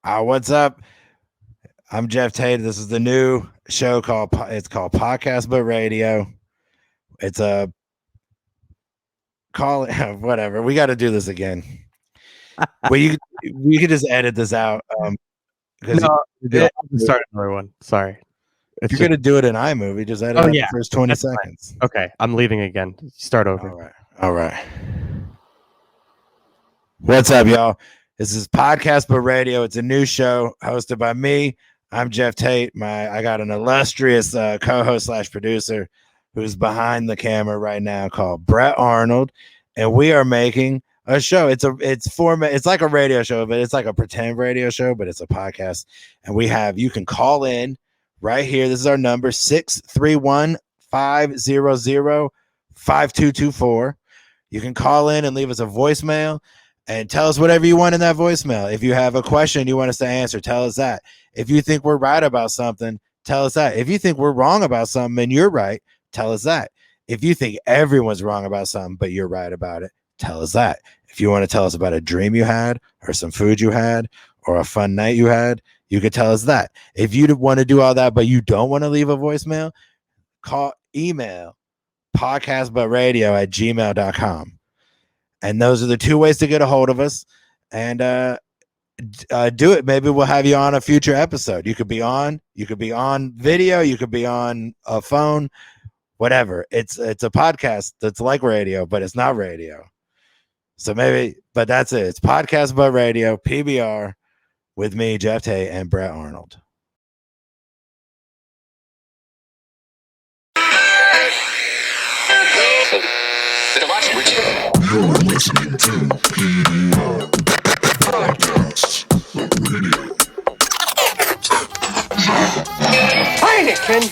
What's up? I'm Geoff Tate. This is the new show called Podcast But Radio. It's a call it whatever. We got to do this again. We could just edit this out. Start another one. Sorry. If you're gonna do it in iMovie, just edit out the first 20 seconds. Fine. Okay, I'm leaving again. Start over. All right. What's up, y'all? This is Podcast But Radio. It's a new show hosted by me. I'm Geoff Tate. I got an illustrious co-host / producer who's behind the camera right now called Brett Arnold, and we are making a show. It's like a radio show, but it's like a pretend radio show, but it's a podcast. And you can call in right here. This is our number 631-500-5224. You can call in and leave us a voicemail and tell us whatever you want in that voicemail. If you have a question you want us to answer, tell us that. If you think we're right about something, tell us that. If you think we're wrong about something and you're right, tell us that. If you think everyone's wrong about something but you're right about it, tell us that. If you want to tell us about a dream you had or some food you had or a fun night you had, you could tell us that. If you want to do all that but you don't want to leave a voicemail, email podcastbutradio@gmail.com. And those are the two ways to get a hold of us. And do it. Maybe we'll have you on a future episode. You could be on video, you could be on a phone, whatever. It's a podcast that's like radio, but it's not radio. So but that's it. It's Podcast But Radio, PBR, with me, Geoff Tate, and Brett Arnold. You're listening to PBR Podcasts Radio. Heineken,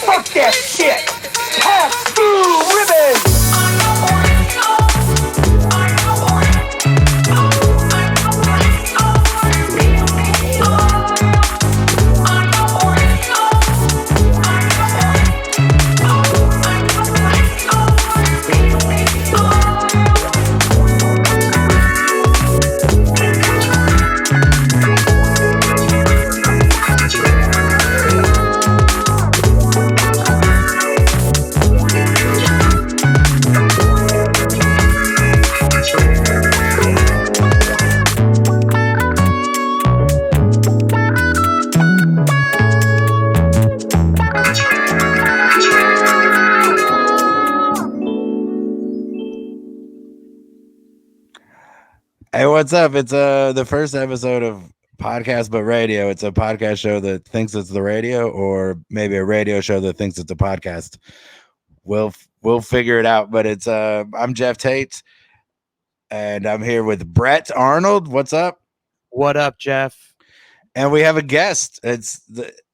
fuck that shit. Pass through ribbon. Hey, what's up? It's the first episode of Podcast But Radio. It's a podcast show that thinks it's the radio, or maybe a radio show that thinks it's a podcast. We'll figure it out. But it's I'm Geoff Tate, and I'm here with Brett Arnold. What's up? What up, Geoff? And we have a guest. This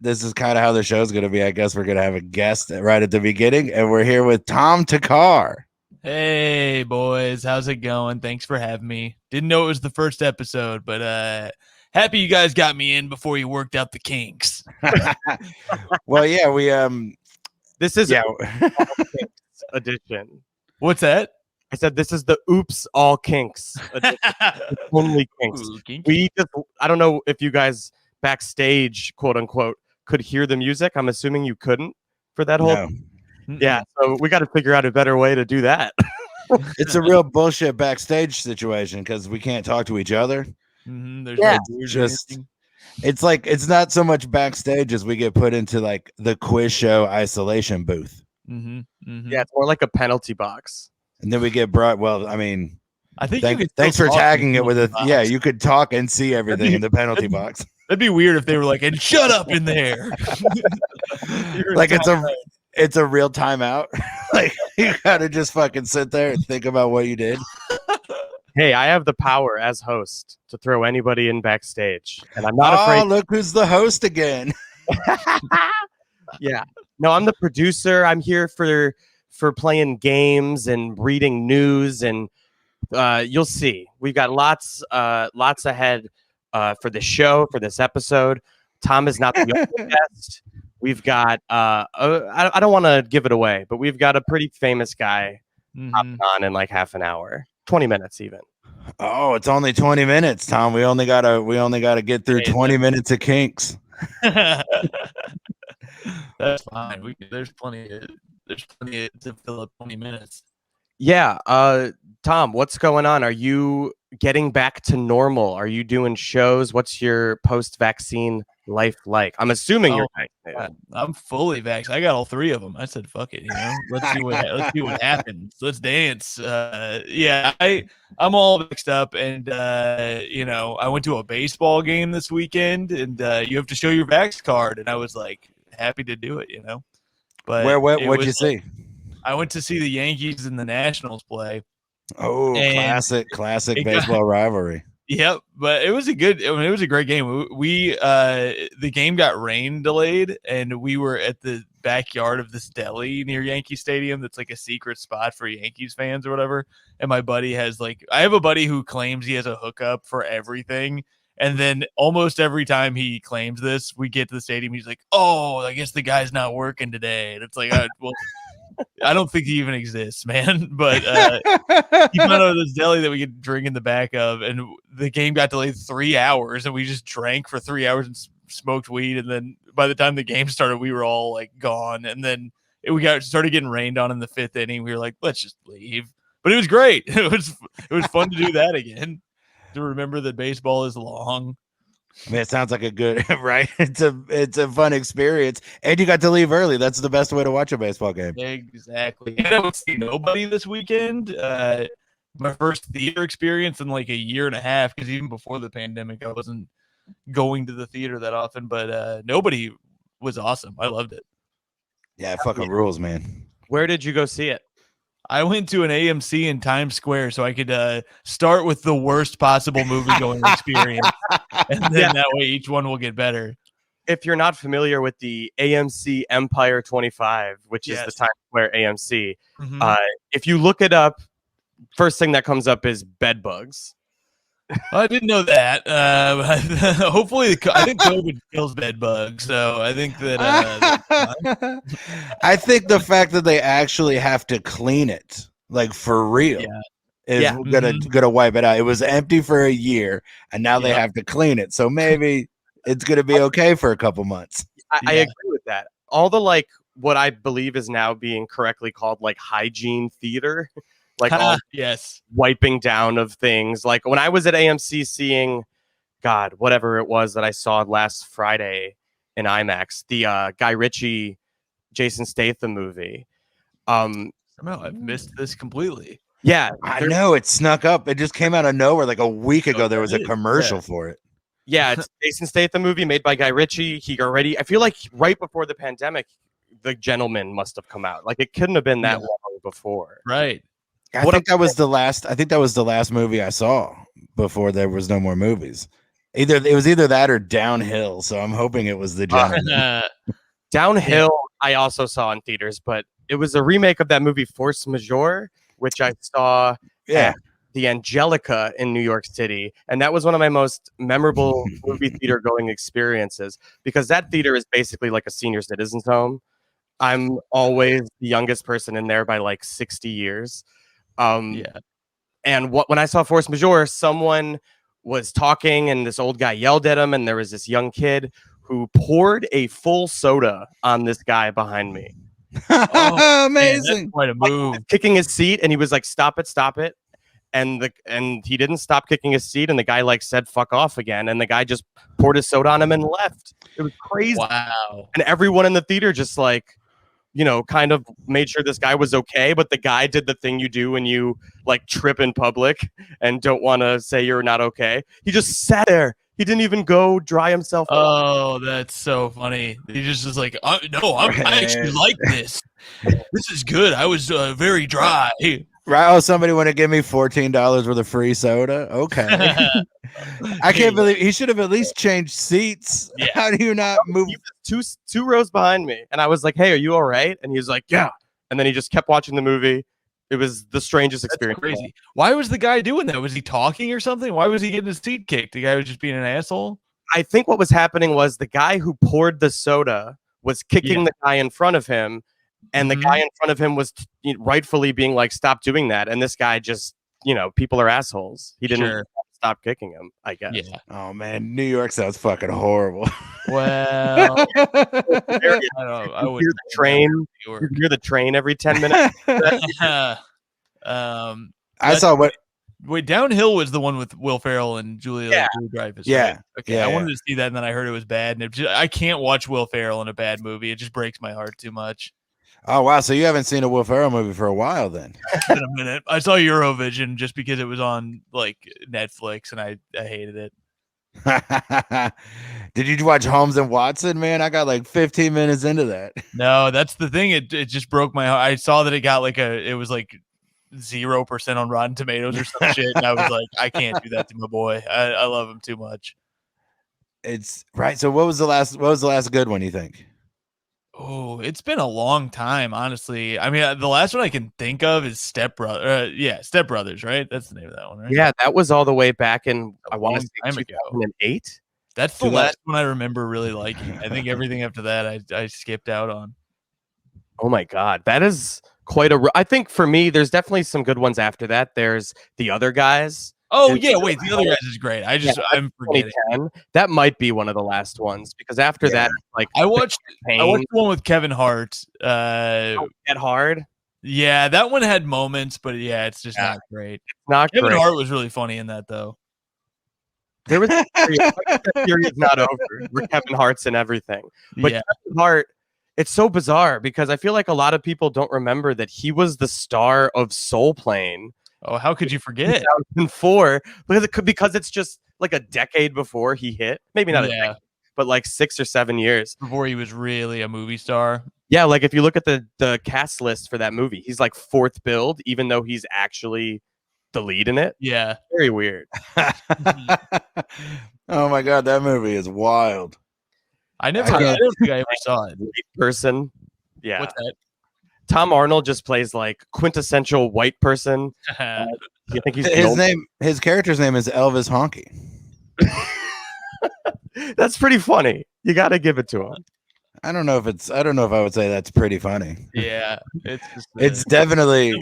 is kind of how the show's going to be. I guess we're going to have a guest right at the beginning, and we're here with Thakkar. Hey boys, how's it going? Thanks for having me. Didn't know it was the first episode, but happy you guys got me in before you worked out the kinks. Well, yeah, we this is edition. What's that? I said this is the Oops All Kinks edition. Only kinks. Ooh, kinky. I don't know if you guys backstage, quote unquote, could hear the music. I'm assuming you couldn't for that whole. No. Yeah, so we got to figure out a better way to do that. It's a real bullshit backstage situation because we can't talk to each other. Mm-hmm. It's like it's not so much backstage as we get put into like the quiz show isolation booth. Mm-hmm. Mm-hmm. Yeah, it's more like a penalty box. And then we get brought. Well, I mean, I think thanks for tagging it with a. Yeah, you could talk and see everything in the penalty box. That'd be weird if they were like, "And shut up in there." Like it's a real timeout. Like you gotta just fucking sit there and think about what you did. Hey, I have the power as host to throw anybody in backstage, and I'm not afraid. Oh, look who's the host again. Yeah, no, I'm the producer. I'm here for playing games and reading news, and you'll see we've got lots ahead for the show, for this episode. Tom is not the only guest. We've got I don't want to give it away, but we've got a pretty famous guy hopping on in like half an hour, 20 minutes even. Oh, it's only 20 minutes, Tom. We only gotta get through 20 minutes of kinks. That's fine. There's plenty to fill up 20 minutes. Yeah. Tom, what's going on? Are you getting back to normal? Are you doing shows? What's your post-vaccine life like? I'm assuming you're vaccinated. I'm fully vaxxed. I got all 3 of them. I said, "Fuck it," Let's see what happens. Let's dance. I'm all mixed up, and I went to a baseball game this weekend, and you have to show your vax card, and I was like happy to do it, But what'd you see? I went to see the Yankees and the Nationals play. Oh, classic baseball rivalry. Yep, but it was a great game. We the game got rain delayed, and we were at the backyard of this deli near Yankee Stadium. That's like a secret spot for Yankees fans or whatever. And my buddy I have a buddy who claims he has a hookup for everything. And then almost every time he claims this, we get to the stadium. He's like, "Oh, I guess the guy's not working today." And it's like, well, I don't think he even exists, man. But he found out this deli that we could drink in the back of, and the game got delayed 3 hours, and we just drank for 3 hours and smoked weed. And then by the time the game started, we were all like gone. And then started getting rained on in the 5th inning. We were like, let's just leave. But it was great. It was fun to do that again. To remember that baseball is long. I mean, it sounds like a good right. It's a fun experience, and you got to leave early. That's the best way to watch a baseball game. Exactly. And I would see nobody this weekend. My first theater experience in like a year and a half, because even before the pandemic, I wasn't going to the theater that often. But nobody was awesome. I loved it. Yeah, it fucking rules, man. Where did you go see it? I went to an AMC in Times Square so I could start with the worst possible movie-going experience, and then that way each one will get better. If you're not familiar with the AMC Empire 25, which is the Times Square AMC, if you look it up, first thing that comes up is bed bugs. I didn't know that. Hopefully, I think COVID kills bed bugs, so I think that. I think the fact that they actually have to clean it, like for real, is gonna wipe it out. It was empty for a year, and now they have to clean it. So maybe it's gonna be okay for a couple months. I agree with that. All the what I believe is now being correctly called hygiene theater. Wiping down of things. Like when I was at AMC seeing, whatever it was that I saw last Friday in IMAX, the Guy Ritchie, Jason Statham movie. Somehow I've missed this completely. Yeah, I know it snuck up. It just came out of nowhere. Like a week ago, there was a commercial for it. Yeah, it's Jason Statham movie made by Guy Ritchie. I feel like right before the pandemic, The Gentleman must have come out. It couldn't have been that long before. Right. I think that was the last movie I saw before there was no more movies. It was either that or Downhill. So I'm hoping it was The Gentleman. Downhill, I also saw in theaters, but it was a remake of that movie Force Majeure, which I saw at the Angelica in New York City. And that was one of my most memorable movie theater going experiences, because that theater is basically like a senior citizen's home. I'm always the youngest person in there by 60 years. And when I saw Force Majeure, someone was talking and this old guy yelled at him, and there was this young kid who poured a full soda on this guy behind me. Amazing. Man, quite a move. Kicking his seat, and he was like, stop it. And he didn't stop kicking his seat, and the guy said fuck off again, and the guy just poured his soda on him and left. It was crazy. Wow. And everyone in the theater just kind of made sure this guy was okay, but the guy did the thing you do when you trip in public and don't want to say you're not okay. He just sat there. He didn't even go dry himself up. Oh, that's so funny. He just was like, no, I actually like this. This is good. I was very dry. Right? Oh, somebody want to give me $14 worth of free soda? Okay. I can't believe he should have at least changed seats. Yeah. How do you not move? He was two rows behind me, and I was like, "Hey, are you all right?" And he was like, "Yeah." And then he just kept watching the movie. It was the strangest experience. That's crazy. Why was the guy doing that? Was he talking or something? Why was he getting his seat kicked? The guy was just being an asshole? I think what was happening was the guy who poured the soda was kicking the guy in front of him, and the guy in front of him was rightfully being like, stop doing that. And this guy just people are assholes. He didn't Sure. stop kicking him, I guess. Yeah. Oh man, New York sounds fucking horrible. Well, I don't know. I You would hear the train. You hear the train every 10 minutes. I saw what. Wait, Downhill was the one with Will Ferrell and Julia Louis-Dreyfus. Yeah. Right? Okay. Yeah, I wanted to see that, and then I heard it was bad, and I can't watch Will Ferrell in a bad movie. It just breaks my heart too much. Oh wow, so you haven't seen a Will Ferrell movie for a while then? It's been a minute. I saw Eurovision just because it was on like Netflix, and I hated it. Did you watch Holmes and Watson, man? I got like 15 minutes into that. No, that's the thing. It just broke my heart. I saw that it got it was like 0% on Rotten Tomatoes or some shit, and I was like, I can't do that to my boy. I love him too much. It's right. So what was the last good one you think? Oh, it's been a long time, honestly. I mean, the last one I can think of is Step Brothers, right? That's the name of that one, right? Yeah, that was all the way back in, I want to long say, time ago. 2008. That's the last one I remember really liking. I think everything after that I skipped out on. Oh my God, that is quite I think for me, there's definitely some good ones after that. There's The Other Guys. Oh yeah, wait, The Other Guys is great. I'm forgetting. 2010. That might be one of the last ones because after that, like I watched the one with Kevin Hart. Get Hard. Yeah, that one had moments, but yeah, it's just not great. Not Kevin great. Hart was really funny in that though. There was that period not over. Where Kevin Hart's and everything, but yeah. Kevin Hart. It's so bizarre because I feel like a lot of people don't remember that he was the star of Soul Plane. Oh, how could you forget? 2004, because it's just like a decade before he hit. Maybe not a decade, but like 6 or 7 years before he was really a movie star. Yeah, like if you look at the cast list for that movie, he's like fourth billed, even though he's actually the lead in it. Yeah, very weird. Oh my God, that movie is wild. I don't think I ever saw it. Person, yeah. What's that? Tom Arnold just plays like quintessential white person. You think his character's name is Elvis Honky. That's pretty funny. You got to give it to him. I don't know if I would say that's pretty funny. Yeah, it's definitely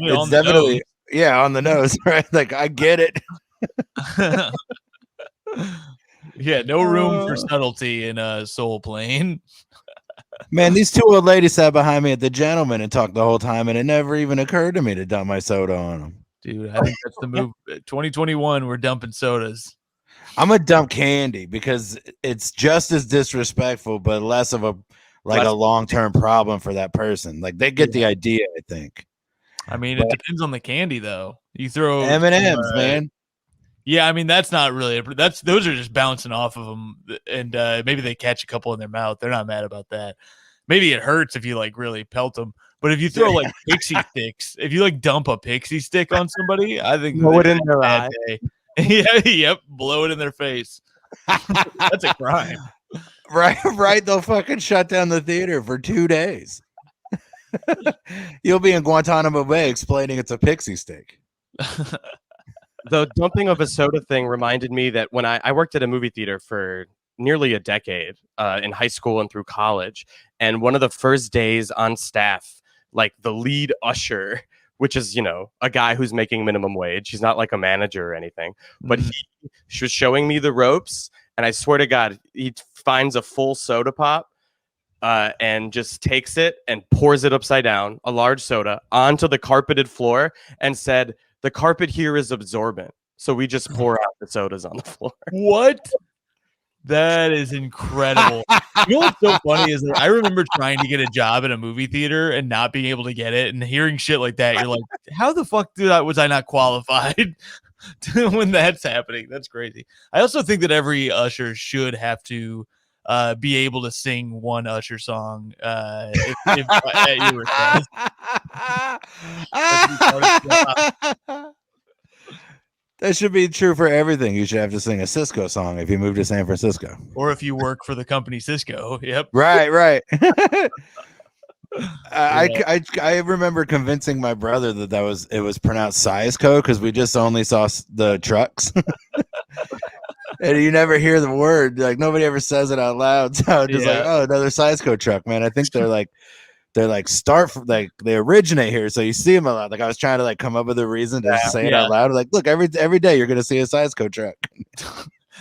yeah, on the nose, right? Like I get it. Yeah, no room for subtlety in a Soul Plane. Man, these two old ladies sat behind me at the Gentleman and talked the whole time, and it never even occurred to me to dump my soda on them. Dude, I think that's the move. 2021, we're dumping sodas. I'm gonna dump candy because it's just as disrespectful, but less of a long-term problem for that person. Like they get the idea, I think. I mean, it depends on the candy, though. You throw M&Ms, man. Yeah, I mean that's not really those are just bouncing off of them, and maybe they catch a couple in their mouth. They're not mad about that. Maybe it hurts if you like really pelt them, but if you throw like pixie sticks, if you like dump a pixie stick on somebody, I think blow it in their eye. Yep, blow it in their face. That's a crime. Right. They'll fucking shut down the theater for 2 days. You'll be in Guantanamo Bay explaining it's a pixie stick. The dumping of a soda thing reminded me that when I worked at a movie theater for nearly a decade in high school and through college, and one of the first days on staff, like the lead usher, which is, a guy who's making minimum wage. He's not like a manager or anything, but he was showing me the ropes. And I swear to God, he finds a full soda pop and just takes it and pours it upside down, a large soda, onto the carpeted floor and said, "The carpet here is absorbent, so we just pour out the sodas on the floor." What? That is incredible. You know what's so funny is that I remember trying to get a job at a movie theater and not being able to get it, and hearing shit like that, you're like, how the fuck was I not qualified when that's happening? That's crazy. I also think that every usher should have to be able to sing one Usher song if you were That should be true for everything. You should have to sing a Cisco song if you move to San Francisco. Or if you work for the company Cisco. Yep. Right. I remember convincing my brother that it was pronounced Cisco because we just only saw the trucks. And you never hear the word. Like nobody ever says it out loud. So just like, oh, another Cisco truck, man. I think they're they're like like they originate here, so you see them a lot. Like I was trying to like come up with a reason to say it out loud. Like, look, every day you're gonna see a size code truck.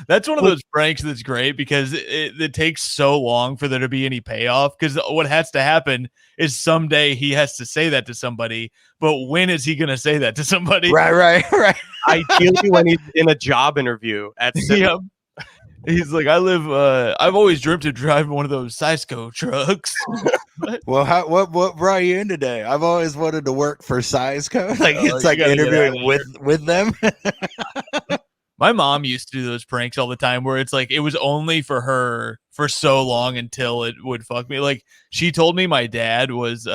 That's one of those pranks that's great because it takes so long for there to be any payoff. Because what has to happen is someday he has to say that to somebody. But when is he going to say that to somebody? Right. Ideally, when he's in a job interview at Yeah. He's like, I've always dreamt of driving one of those Cisco trucks. Well, what brought you in today? I've always wanted to work for size code. Like it's like gotta get interviewing out of with them. My mom used to do those pranks all the time where it's like it was only for her for so long until it would fuck me. Like she told me my dad was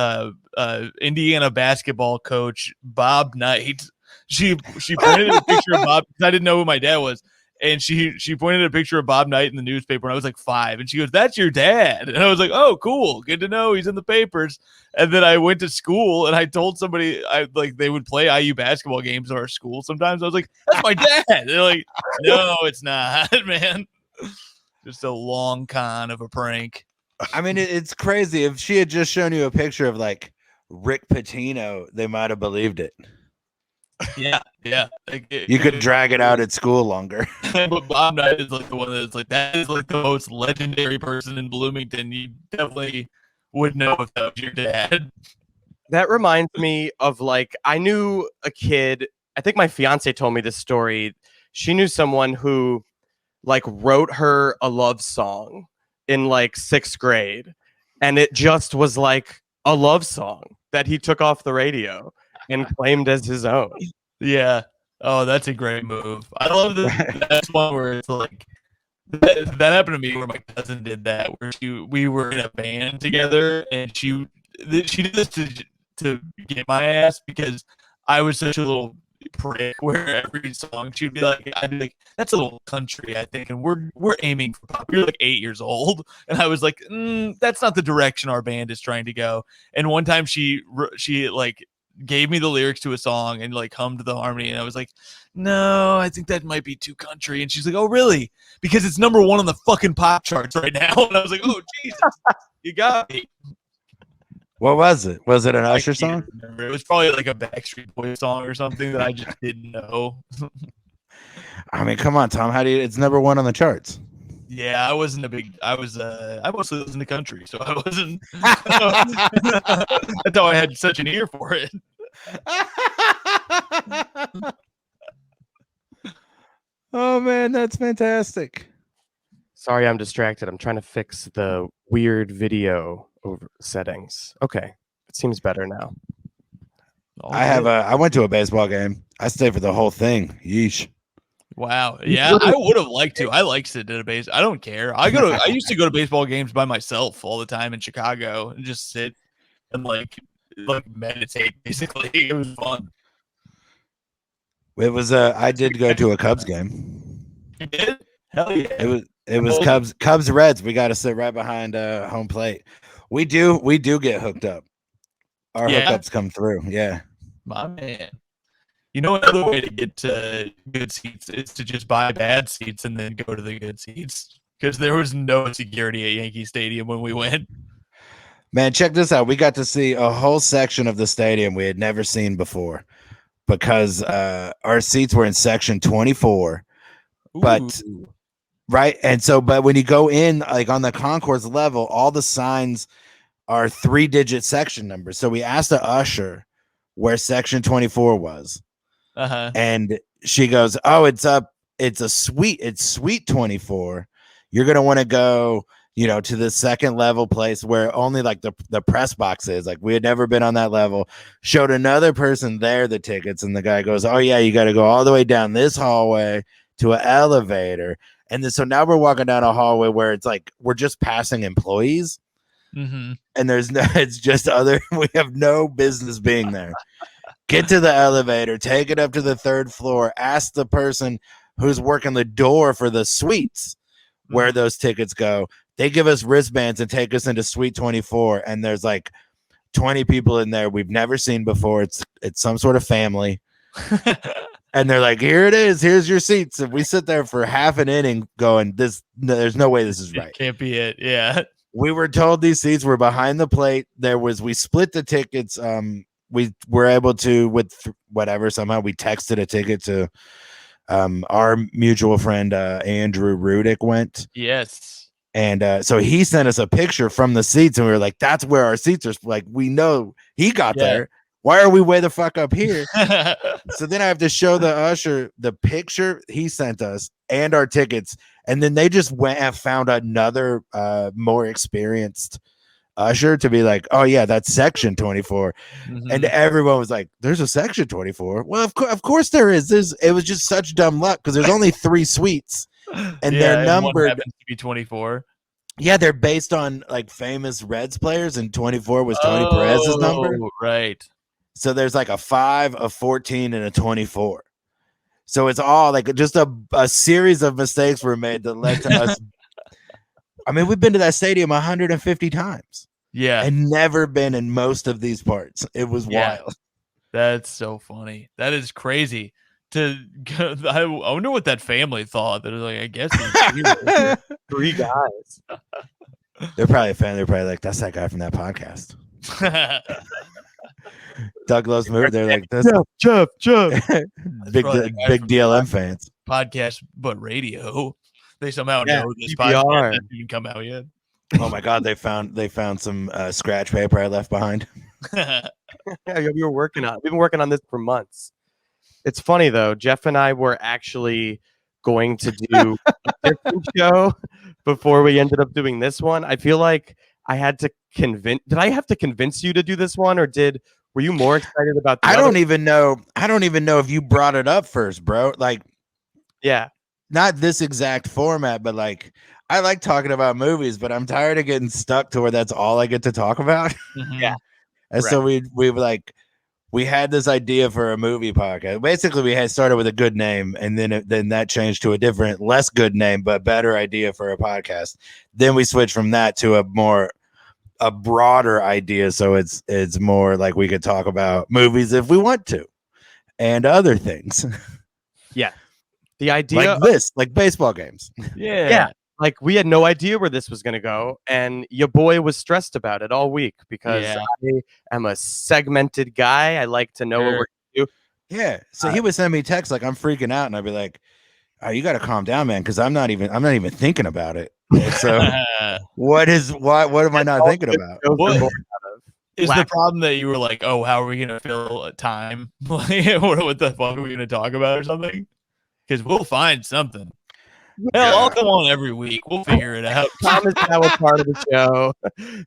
Indiana basketball coach Bob Knight. She pointed at a picture of Bob because I didn't know who my dad was. And she pointed at a picture of Bob Knight in the newspaper when I was like 5. And she goes, "That's your dad." And I was like, "Oh, cool. Good to know he's in the papers." And then I went to school and I told somebody they would play IU basketball games at our school sometimes. I was like, "That's my dad." And they're like, "No, it's not, man." Just a long con of a prank. I mean, it's crazy. If she had just shown you a picture of like Rick Pitino, they might have believed it. Yeah. You could drag it out at school longer. But Bob Knight is like the one that's like, that is like the most legendary person in Bloomington. You definitely would know if that was your dad. That reminds me of like, I knew a kid, I think my fiance told me this story. She knew someone who like wrote her a love song in like 6th grade. And it just was like a love song that he took off the radio and claimed as his own. Yeah. Oh, that's a great move. I love this. That's one where it's like that happened to me where my cousin did that. Where we were in a band together, and she did this to get my ass because I was such a little prick. Where every song she'd be like, I'd be like, "That's a little country, I think," and we're aiming for pop. You're like 8 years old, and I was like, "That's not the direction our band is trying to go." And one time she like gave me the lyrics to a song and like hummed the harmony, and I was like, "No, I think that might be too country." And she's like, "Oh, really? Because it's #1 on the fucking pop charts right now." And I was like, "Oh, Jesus, you got me." What was it? Was it an Usher song? Remember. It was probably like a Backstreet Boys song or something that I just didn't know. I mean, come on, Tom. How do you? It's #1 on the charts. Yeah, I wasn't a big. I mostly listened to country, so I wasn't. That's how I had such an ear for it. Oh man, that's fantastic. Sorry, I'm distracted. I'm trying to fix the weird video over settings. Okay, it seems better now. I went to a baseball game. I stayed for the whole thing. Yeesh. Wow. Yeah, I would have liked to. I like sitting at a base. I don't care. I used to go to baseball games by myself all the time in Chicago and just sit and like meditate. Basically, it was fun. It was I did go to a Cubs game. You did? Hell yeah. It was Cubs Reds. We got to sit right behind home plate. We do get hooked up. Our hookups come through. Yeah. My man. You know, another way to get to good seats is to just buy bad seats and then go to the good seats, because there was no security at Yankee Stadium when we went. Man, check this out. We got to see a whole section of the stadium we had never seen before, because our seats were in section 24. But right, and so but when you go in, like on the concourse level, all the signs are 3-digit section numbers. So we asked the usher where section 24 was. And she goes, "Oh, it's up. It's suite 24. You're gonna want to go, to the second level place where only like the press box is." Like we had never been on that level. Showed another person there the tickets, and the guy goes, "Oh yeah, you got to go all the way down this hallway to an elevator." And then so now we're walking down a hallway where it's like we're just passing employees, and it's just we have no business being there. Get to the elevator, take it up to the 3rd floor, ask the person who's working the door for the suites where those tickets go. They give us wristbands and take us into suite 24, and there's like 20 people in there we've never seen before. It's some sort of family. And they're like, "Here it is. Here's your seats." And we sit there for half an inning going, there's no way this is right. Can't be it. Yeah. We were told these seats were behind the plate. We split the tickets. We were able to, with whatever, somehow we texted a ticket to our mutual friend Andrew Rudick went. Yes. And so he sent us a picture from the seats, and we were like, that's where our seats are. Like, we know he got there. Why are we way the fuck up here? So then I have to show the usher the picture he sent us and our tickets. And then they just went and found another more experienced usher to be like, oh yeah, that's section 24. And everyone was like, there's a section 24. Well, of course there is. It was just such dumb luck because there's only 3 suites and they're numbered. One happens to be 24. Yeah, they're based on like famous Reds players, and 24 was Tony Perez's number. Right. So there's like a 5, a 14, and a 24. So it's all like just a series of mistakes were made that led to us. I mean, we've been to that stadium 150 times. Yeah. And never been in most of these parts. It was wild. That's so funny. That is crazy. I wonder what that family thought. They're like, I guess it's 3 guys. They're probably a fan. They're probably like, that's that guy from that podcast. Doug loves movie. They're like, this Geoff. big DLM fans. Podcast, but radio. They somehow Yeah, know this PPR. podcast hasn't even come out yet. Oh my god, they found some scratch paper I left behind. Yeah, we've been working on this for months. It's funny though. Geoff and I were actually going to do a different show before we ended up doing this one. I feel like I had to convince. Did I have to convince you to do this one, or were you more excited about? I don't even know if you brought it up first, bro. Like, yeah, not this exact format, but like, I like talking about movies, but I'm tired of getting stuck to where that's all I get to talk about. Yeah. And so we had this idea for a movie podcast. Basically, we had started with a good name, and then that changed to a different, less good name, but better idea for a podcast. Then we switched from that to a broader idea. So it's more like we could talk about movies if we want to, and other things. Yeah. The idea like baseball games. Yeah. Like, we had no idea where this was going to go, and your boy was stressed about it all week because I am a segmented guy. I like to know what we're going to do. Yeah. So he would send me texts like, I'm freaking out, and I'd be like, oh, you got to calm down, man, because I'm not even thinking about it. So what am I not thinking about? Is the problem that you were like, oh, how are we going to fill time? Like, what the fuck are we going to talk about or something? Because we'll find something. Hell, I'll come on every week. We'll figure it out. Tom is now a part of the show.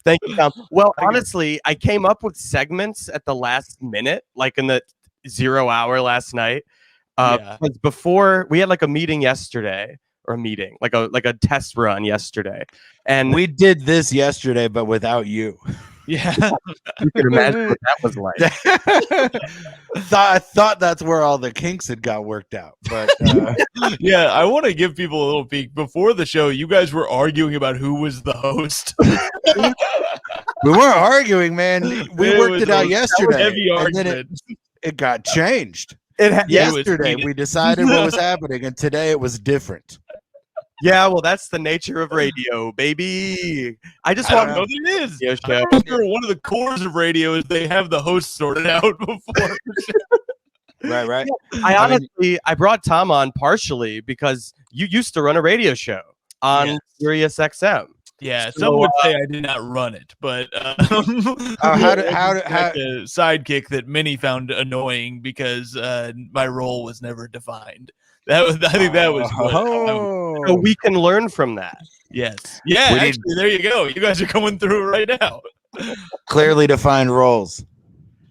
Thank you, Tom. Well, honestly, I came up with segments at the last minute, like in the 0 hour last night. Because before we had like a meeting yesterday, like a test run yesterday, and we did this yesterday, but without you. Yeah, you can imagine what that was like. I thought that's where all the kinks had got worked out, but yeah, I want to give people a little peek. Before the show, you guys were arguing about who was the host. We weren't arguing, man. We worked it out yesterday, heavy argument. And then it got changed. Yesterday, we decided what was happening, and today it was different. Yeah, well, that's the nature of radio, baby. I want to know what it is. I remember one of the cores of radio is they have the host sorted out before. Right. Yeah, I brought Tom on partially because you used to run a radio show on Sirius XM. Yeah, some would say I did not run it, but how a sidekick that many found annoying because my role was never defined. I think that was so we can learn from that. Yes. Yeah, there you go. You guys are coming through right now. Clearly defined roles.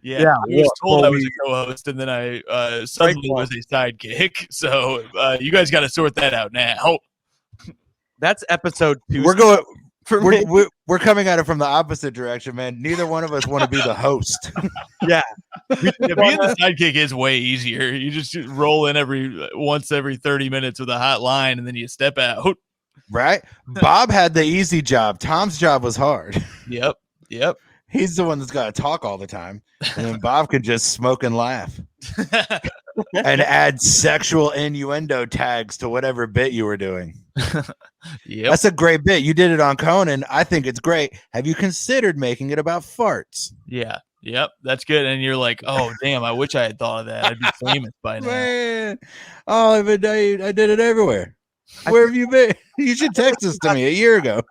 Yeah. I was told I was a co-host, and then I suddenly was a sidekick. So you guys got to sort that out now. That's episode 2. We're coming at it from the opposite direction, man. Neither one of us want to be the host. Yeah. Being the sidekick is way easier. You just roll in once every 30 minutes with a hot line, and then you step out. Right? Bob had the easy job. Tom's job was hard. Yep. He's the one that's got to talk all the time. And then Bob can just smoke and laugh. and add sexual innuendo tags to whatever bit you were doing. Yep. That's a great bit. You did it on Conan. I think it's great. Have you considered making it about farts? Yeah. Yep. That's good. And you're like, oh damn, I wish I had thought of that. I'd be famous by now. Man, oh, I did it everywhere. Where have you been? You should text this to me a year ago.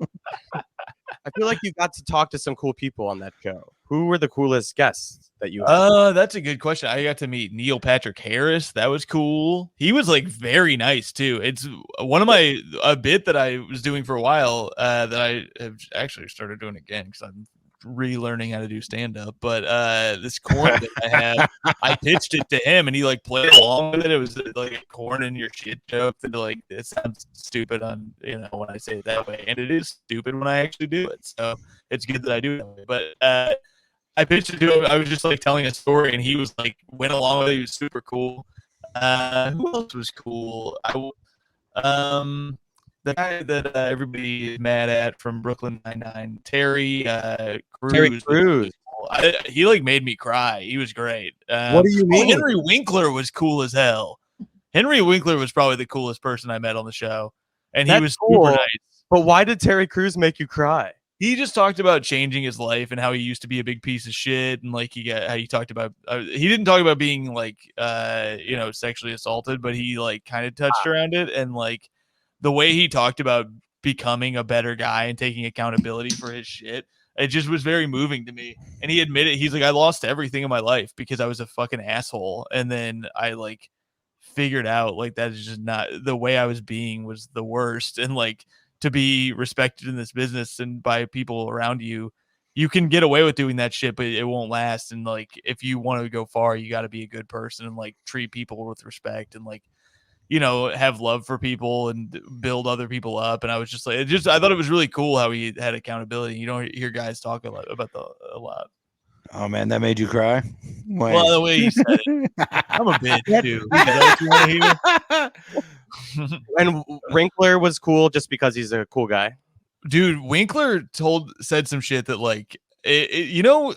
I feel like you got to talk to some cool people on that show. Who were the coolest guests that you had? That's a good question. I got to meet Neil Patrick Harris. That was cool. He was like very nice too. It's one of my a bit that I was doing for a while that I have actually started doing again because I'm relearning how to do stand up. But this corn that I have, I pitched it to him and he like played along with it. It was like a corn in your shit joke that like it sounds stupid on when I say it that way, and it is stupid when I actually do it. So it's good that I do it that way. But I pitched it to him. I was just like telling a story, and he was like went along with it. He was super cool. Who else was cool? The guy that everybody is mad at from Brooklyn Nine-Nine, Terry Crews. Terry Crews. He like made me cry. He was great. What do you mean? Henry Winkler was cool as hell. Henry Winkler was probably the coolest person I met on the show, and he was super nice. But why did Terry Crews make you cry? He just talked about changing his life and how he used to be a big piece of shit, and like how he talked about he didn't talk about being like sexually assaulted, but he like kind of touched around it, and like the way he talked about becoming a better guy and taking accountability for his shit, it just was very moving to me. And he admitted, he's like, I lost everything in my life because I was a fucking asshole, and then I like figured out like that is just not the way I was being was the worst, and like to be respected in this business and by people around you, you can get away with doing that shit, but it won't last. And like, if you want to go far, you got to be a good person and like treat people with respect and like, have love for people and build other people up. And I was just like, I thought it was really cool how he had accountability. You don't hear guys talk about a lot. Oh man, that made you cry? Wait. Well, the way you said it, I'm a bitch too. Is that what you want to hear? And Winkler was cool just because he's a cool guy. Dude, Winkler said some shit that like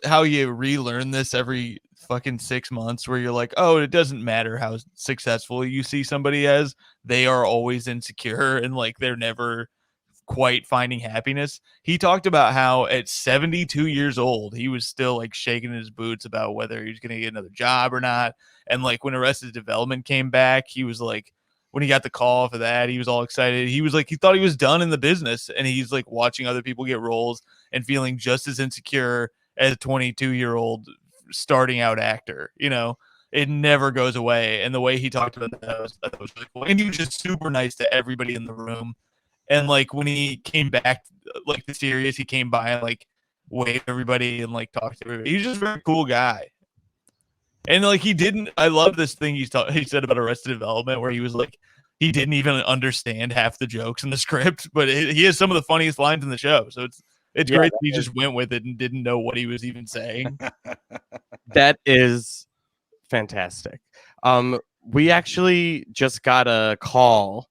how you relearn this every fucking 6 months where you're like, oh, it doesn't matter how successful you see somebody as, they are always insecure and like they're never quite finding happiness. He talked about how at 72 years old he was still like shaking his boots about whether he was going to get another job or not. And like when Arrested Development came back, he was like, when he got the call for that, he was all excited. He was like, he thought he was done in the business, and he's like watching other people get roles and feeling just as insecure as a 22-year-old starting out actor. It never goes away. And the way he talked about that was really cool. And he was just super nice to everybody in the room. And like when he came back, like the series, he came by and like waved everybody and like talked to everybody. He was just a very cool guy. And like I love this thing he said about Arrested Development where he was like, he didn't even understand half the jokes in the script, but he has some of the funniest lines in the show. So it's great that he just went with it and didn't know what he was even saying. That is fantastic. We actually just got a call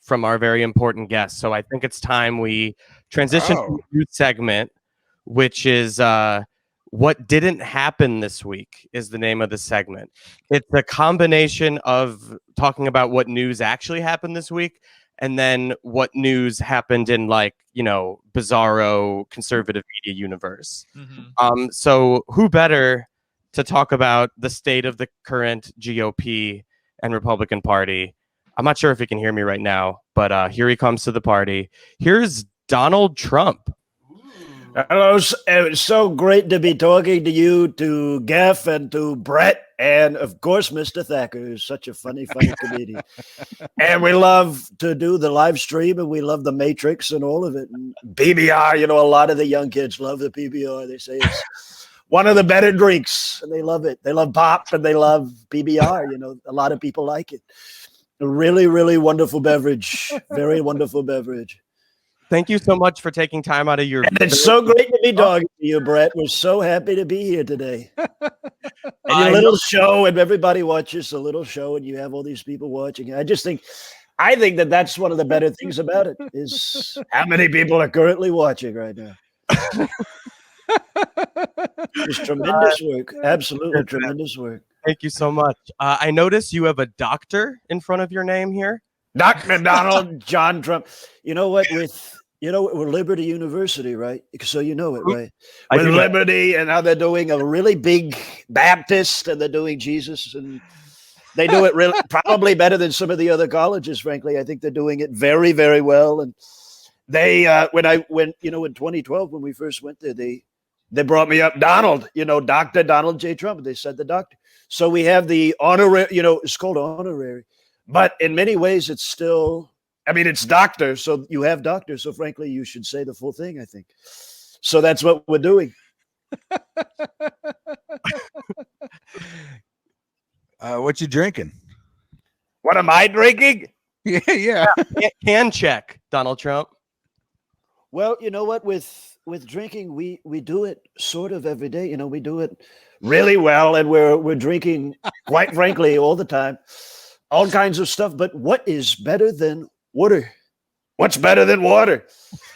from our very important guest. So I think it's time we transition to a new segment, which is What Didn't Happen This Week is the name of the segment. It's a combination of talking about what news actually happened this week and then what news happened in like, bizarro conservative media universe. Mm-hmm. So who better to talk about the state of the current GOP and Republican Party? I'm not sure if you can hear me right now, but here he comes to the party. Here's Donald Trump. Hello, it's so great to be talking to you, to Geoff, and to Brett, and of course, Mr. Thakkar, who's such a funny comedian. And we love to do the live stream, and we love the Matrix and all of it. And PBR, a lot of the young kids love the PBR. They say it's one of the better drinks, and they love it. They love pop, and they love PBR. A lot of people like it. A really, really wonderful beverage. Very wonderful beverage. Thank you so much for taking time out of your... And it's so great to be talking to you, Brett. We're so happy to be here today. And your little show, and everybody watches a little show, and you have all these people watching. I think that that's one of the better things about it, is how many people are currently watching right now. It's tremendous work. Absolutely tremendous work. Thank you so much. I notice you have a doctor in front of your name here. Dr. Donald John Trump. You know what? We're Liberty University, right? So you know it, right? I With do know. Liberty, and now they're doing a really big Baptist, and they're doing Jesus, and they do it really probably better than some of the other colleges. Frankly, I think they're doing it very, very well. And they, in 2012 when we first went there, they brought me up, Donald, Dr. Donald J. Trump. They said the doctor. So we have the honorary. It's called honorary. But in many ways, it's still, it's doctor. So you have doctor. So frankly, you should say the full thing, I think. So that's what we're doing. What you drinking? What am I drinking? Yeah. Can check, Donald Trump. Well, you know what? With drinking, we do it sort of every day. We do it really well. And we're drinking, quite frankly, all the time. All kinds of stuff, but what is better than water? What's better than water?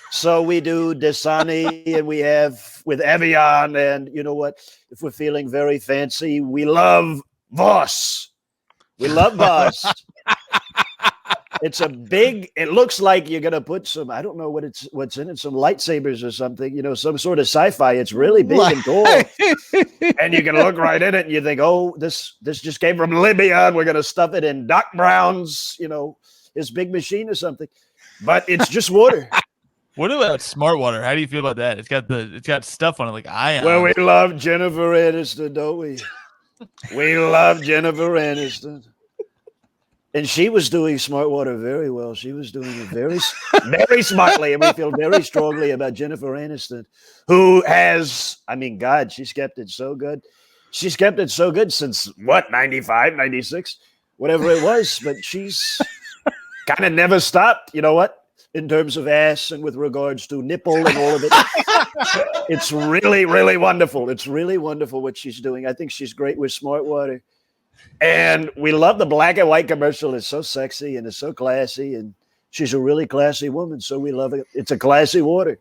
So we do Dasani, and we have with Evian, and you know what? If we're feeling very fancy, we love Voss. We love Voss. It looks like you're gonna put some, I don't know what's in it, some lightsabers or something, some sort of sci-fi. It's really big and tall. And you can look right in it and you think, oh, this just came from Libya, and we're gonna stuff it in Doc Brown's, his big machine or something. But it's just water. What about smart water? How do you feel about that? It's got stuff on it like ions. Well, we love Jennifer Aniston, don't we? We love Jennifer Aniston. And she was doing smart water very well. She was doing it very, very smartly. And we feel very strongly about Jennifer Aniston, who has, God, she's kept it so good. She's kept it so good since, 95, 96, whatever it was. But she's kind of never stopped, in terms of ass and with regards to nipple and all of it. It's really, really wonderful. It's really wonderful what she's doing. I think she's great with smart water. And we love the black and white commercial. It's so sexy and it's so classy. And she's a really classy woman. So we love it. It's a classy water.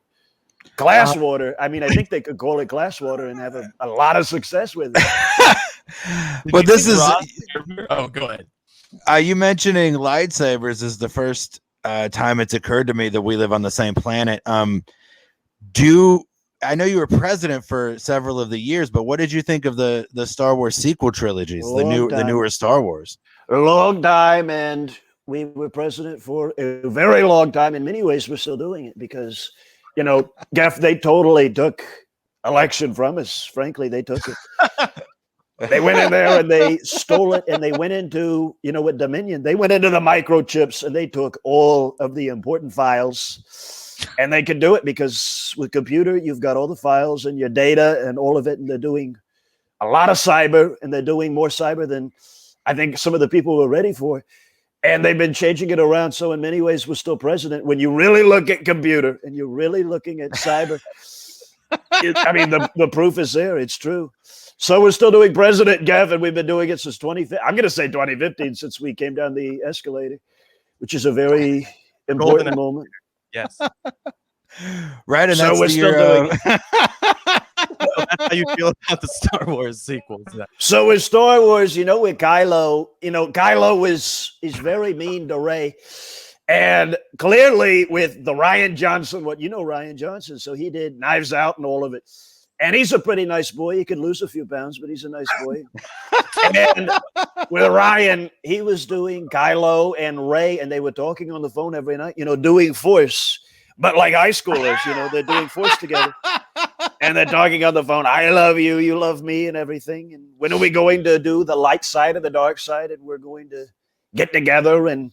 Class water. I think they could call it class water and have a lot of success with it. But this is. Oh, go ahead. You mentioning lightsabers is the first time it's occurred to me that we live on the same planet. I know you were president for several of the years, but what did you think of the Star Wars sequel trilogies, the newer Star Wars? A long time, and we were president for a very long time. In many ways, we're still doing it because, Geoff, they totally took election from us. Frankly, they took it. They went in there and they stole it, and they went into, with Dominion, they went into the microchips and they took all of the important files. And they can do it because with computer, you've got all the files and your data and all of it. And they're doing a lot of cyber, and they're doing more cyber than I think some of the people were ready for. And they've been changing it around. So in many ways, we're still president. When you really look at computer and you're really looking at cyber, the proof is there. It's true. So we're still doing president, Geoff, and we've been doing it since 2015, since we came down the escalator, which is a very important moment. Yes. Right. And so that's we're still doing it. That's how you feel about the Star Wars sequels. So with Star Wars, with Kylo, Kylo is very mean to Rey. And clearly with the Rian Johnson, Rian Johnson. So he did Knives Out and all of it. And he's a pretty nice boy. He could lose a few pounds, but he's a nice boy. And with Ryan, he was doing Kylo and Rey, and they were talking on the phone every night, doing Force. But like high schoolers, they're doing Force together. And they're talking on the phone, I love you, you love me, and everything. And when are we going to do the light side and the dark side? And we're going to get together and,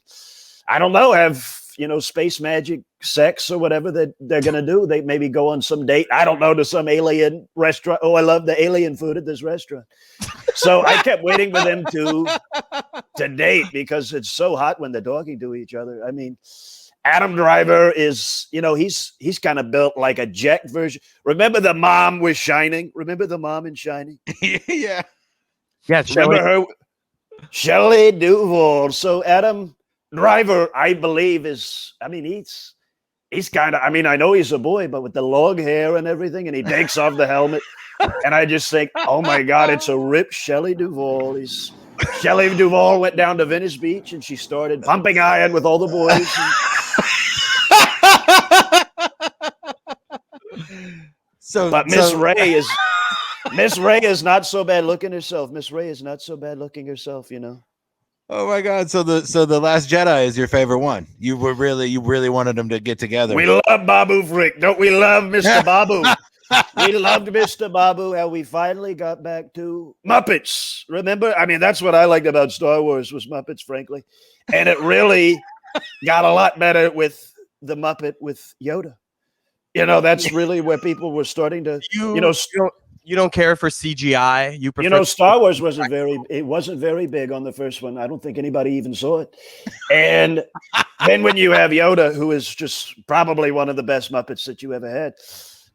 I don't know, have, space magic sex or whatever that they're going to do. They maybe go on some date, I don't know, to some alien restaurant. Oh, I love the alien food at this restaurant. So I kept waiting for them to date because it's so hot when they're talking to each other. Adam Driver is, he's kind of built like a Jack version. Remember the mom with Shining? Remember the mom in Shining? Yeah. Yeah. Remember her? Shelley Duvall. So Adam Driver, I believe, is, he's kind of, I know he's a boy, but with the long hair and everything, and he takes off the helmet. And I just think, oh my God, it's a rip Shelley Duvall. Shelley Duvall went down to Venice Beach and she started pumping iron with all the boys. But Miss Ray is not so bad looking herself. Miss Ray is not so bad looking herself, you know. Oh my God! So the Last Jedi is your favorite one. You really wanted them to get together. We love Babu Frick, don't we? Love Mr. Babu. We loved Mr. Babu, and we finally got back to Muppets. Remember? I mean, that's what I liked about Star Wars was Muppets, frankly. And it really got a lot better with the Muppet with Yoda. You know, that's really where people were starting to, You don't care for CGI. You prefer Star Wars wasn't very big on the first one. I don't think anybody even saw it. And then when you have Yoda, who is just probably one of the best Muppets that you ever had,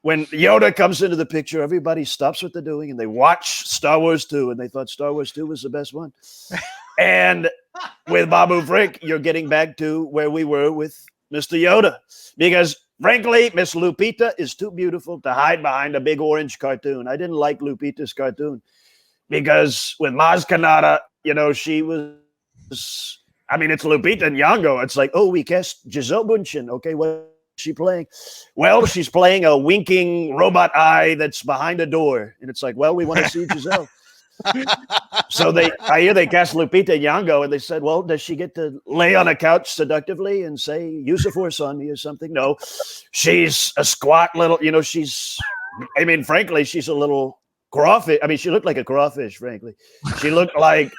when Yoda comes into the picture, everybody stops what they're doing and they watch Star Wars 2, and they thought Star Wars 2 was the best one. And with Babu Frick, you're getting back to where we were with Mr. Yoda, because frankly, Miss Lupita is too beautiful to hide behind a big orange cartoon. I didn't like Lupita's cartoon because with Maz Kanata, she was, I mean, it's Lupita Nyong'o. It's like, oh, we cast Giselle Bundchen. Okay, what is she playing? Well, she's playing a winking robot eye that's behind a door. And it's like, well, we want to see Giselle. So I hear they cast Lupita Nyong'o, and they said, well, does she get to lay on a couch seductively and say, use a force on me or something? No, she's a squat little, frankly, she's a little crawfish. I mean, she looked like a crawfish, frankly. She looked like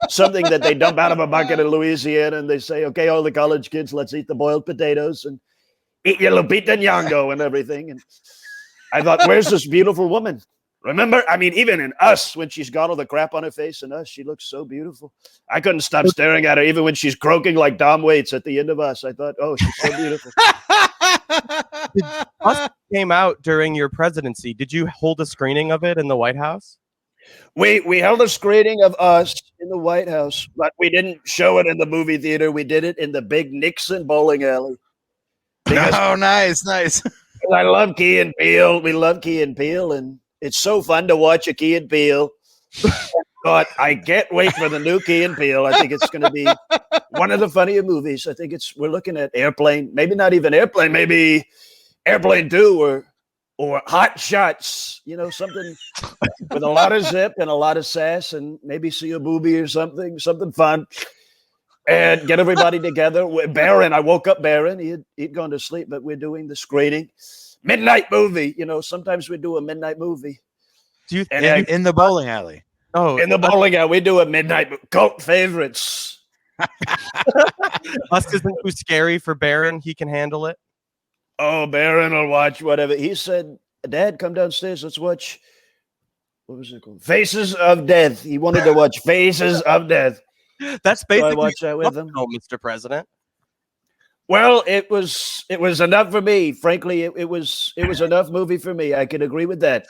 something that they dump out of a bucket in Louisiana, and they say, okay, all the college kids, let's eat the boiled potatoes and eat your Lupita Nyong'o and everything. And I thought, where's this beautiful woman? Remember, I mean, even in Us, when she's got all the crap on her face in Us, she looks so beautiful. I couldn't stop staring at her, even when she's croaking like Tom Waits at the end of Us. I thought, oh, she's so beautiful. Us came out during your presidency. Did you hold a screening of it in the White House? We held a screening of Us in the White House, but we didn't show it in the movie theater. We did it in the big Nixon bowling alley. Oh, nice. I love Key and Peele. We love Key and Peele, and it's so fun to watch a Key and Peele. But I can't wait for the new Key and Peele. I think it's going to be one of the funnier movies. I think we're looking at Airplane, maybe not even Airplane, maybe Airplane 2 or Hot Shots, something with a lot of zip and a lot of sass, and maybe see a booby or something fun. And get everybody together. Barron, I woke up Barron. He'd gone to sleep, but we're doing the screening. Midnight movie. Sometimes we do a midnight movie. In the bowling alley? Oh, in the bowling alley, we do a midnight cult favorites. Us isn't too scary for Barron. He can handle it. Oh, Barron will watch whatever. He said, Dad, come downstairs. Let's watch. What was it called? Faces of Death. He wanted to watch Faces of Death. That's basically I watched that with him. Mr. President. Well, it was enough for me. Frankly, it was enough movie for me. I can agree with that.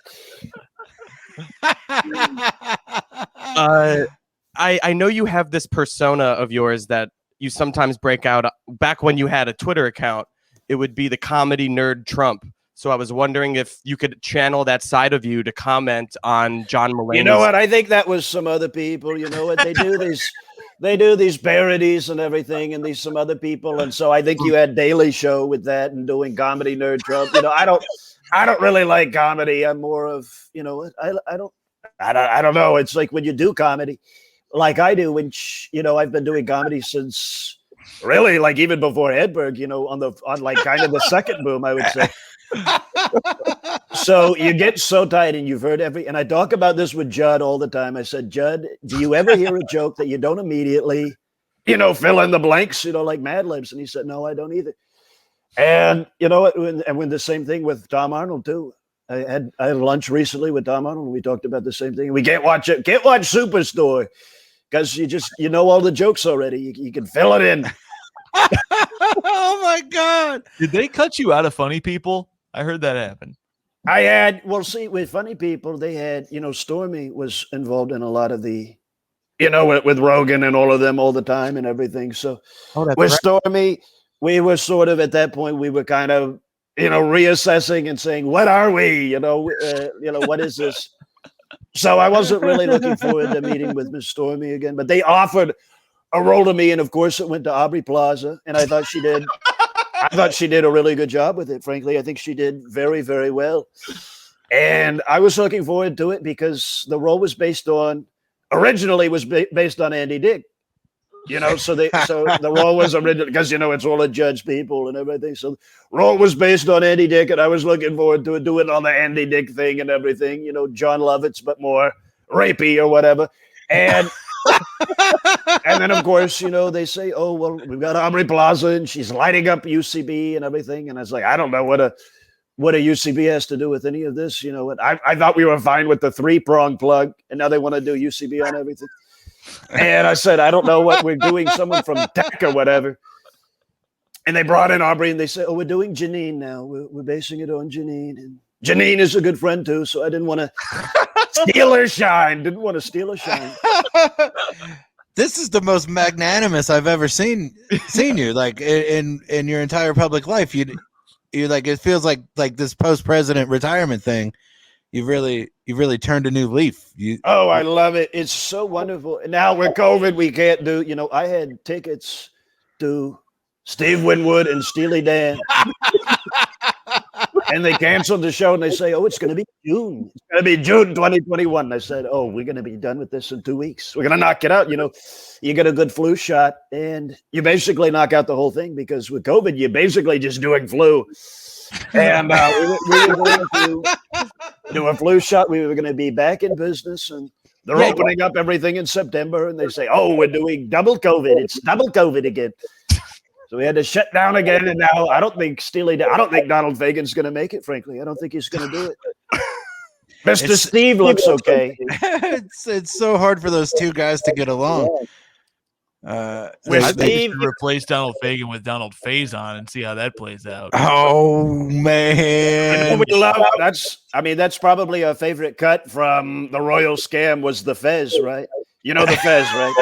I know you have this persona of yours that you sometimes break out. Back when you had a Twitter account, it would be the comedy nerd Trump. So I was wondering if you could channel that side of you to comment on John Mulaney's. You know what? I think that was some other people. You know what? They do these parodies and everything, and these some other people. And so I think you had Daily Show with that and doing comedy nerd Trump. I don't really like comedy. I'm more of, I don't know. It's like when you do comedy, like I do, which, I've been doing comedy since really like even before Hedberg, on like kind of the second boom, I would say. So you get so tight, and you've heard and I talk about this with Judd all the time. I said, Judd, do you ever hear a joke that you don't immediately, fill in the blanks, like Mad Libs? And he said, no, I don't either. And when the same thing with Tom Arnold too. I had lunch recently with Tom Arnold, and we talked about the same thing. We can't watch Superstore because you know all the jokes already. You can fill it in. Oh my God! Did they cut you out of Funny People? I heard that happen. With Funny People, they had, Stormy was involved in a lot of the, with Rogan and all of them all the time and everything. So with Stormy, we were sort of at that point, we were kind of reassessing and saying, what are we? What is this? So I wasn't really looking forward to meeting with Miss Stormy again, but they offered a role to me, and of course it went to Aubrey Plaza, and I thought she did a really good job with it. Frankly, I think she did very, very well. And I was looking forward to it because the role was based on Andy Dick. So the role was original because it's all the Judge people and everything. So the role was based on Andy Dick, and I was looking forward to doing all the Andy Dick thing and everything. John Lovitz, but more rapey or whatever. And and then of course, they say, oh well, we've got Aubrey Plaza and she's lighting up UCB and everything. And I was like, I don't know what a UCB has to do with any of this. I thought we were fine with the 3-prong plug, and now they want to do UCB on everything. And I said, I don't know what we're doing, someone from Tech or whatever. And they brought in Aubrey and they said, oh, we're doing Janine now. We're basing it on Janine. And Janine is a good friend too, so I didn't want to steal her shine. This is the most magnanimous I've ever seen you, like in your entire public life. You like, it feels like this post-president retirement thing. You've really turned a new leaf. I love it. It's so wonderful. Now with COVID, we can't do, I had tickets to Steve Winwood and Steely Dan. And they canceled the show and they say, oh, it's going to be June. It's going to be June 2021. I said, oh, we're going to be done with this in 2 weeks. We're going to knock it out. You get a good flu shot and you basically knock out the whole thing, because with COVID, you're basically just doing flu. And we were going to do a flu shot. We were going to be back in business, and they're opening up everything in September. And they say, oh, we're doing double COVID. It's double COVID again. So we had to shut down again. And now I don't think Donald Fagen's going to make it, frankly. I don't think he's going to do it. Mr. Steve looks okay. It's so hard for those two guys to get along. They should replace Donald Fagen with Donald Faison and see how that plays out. Oh man, we love that's probably our favorite cut from the Royal Scam was the Fez, right? The Fez, right?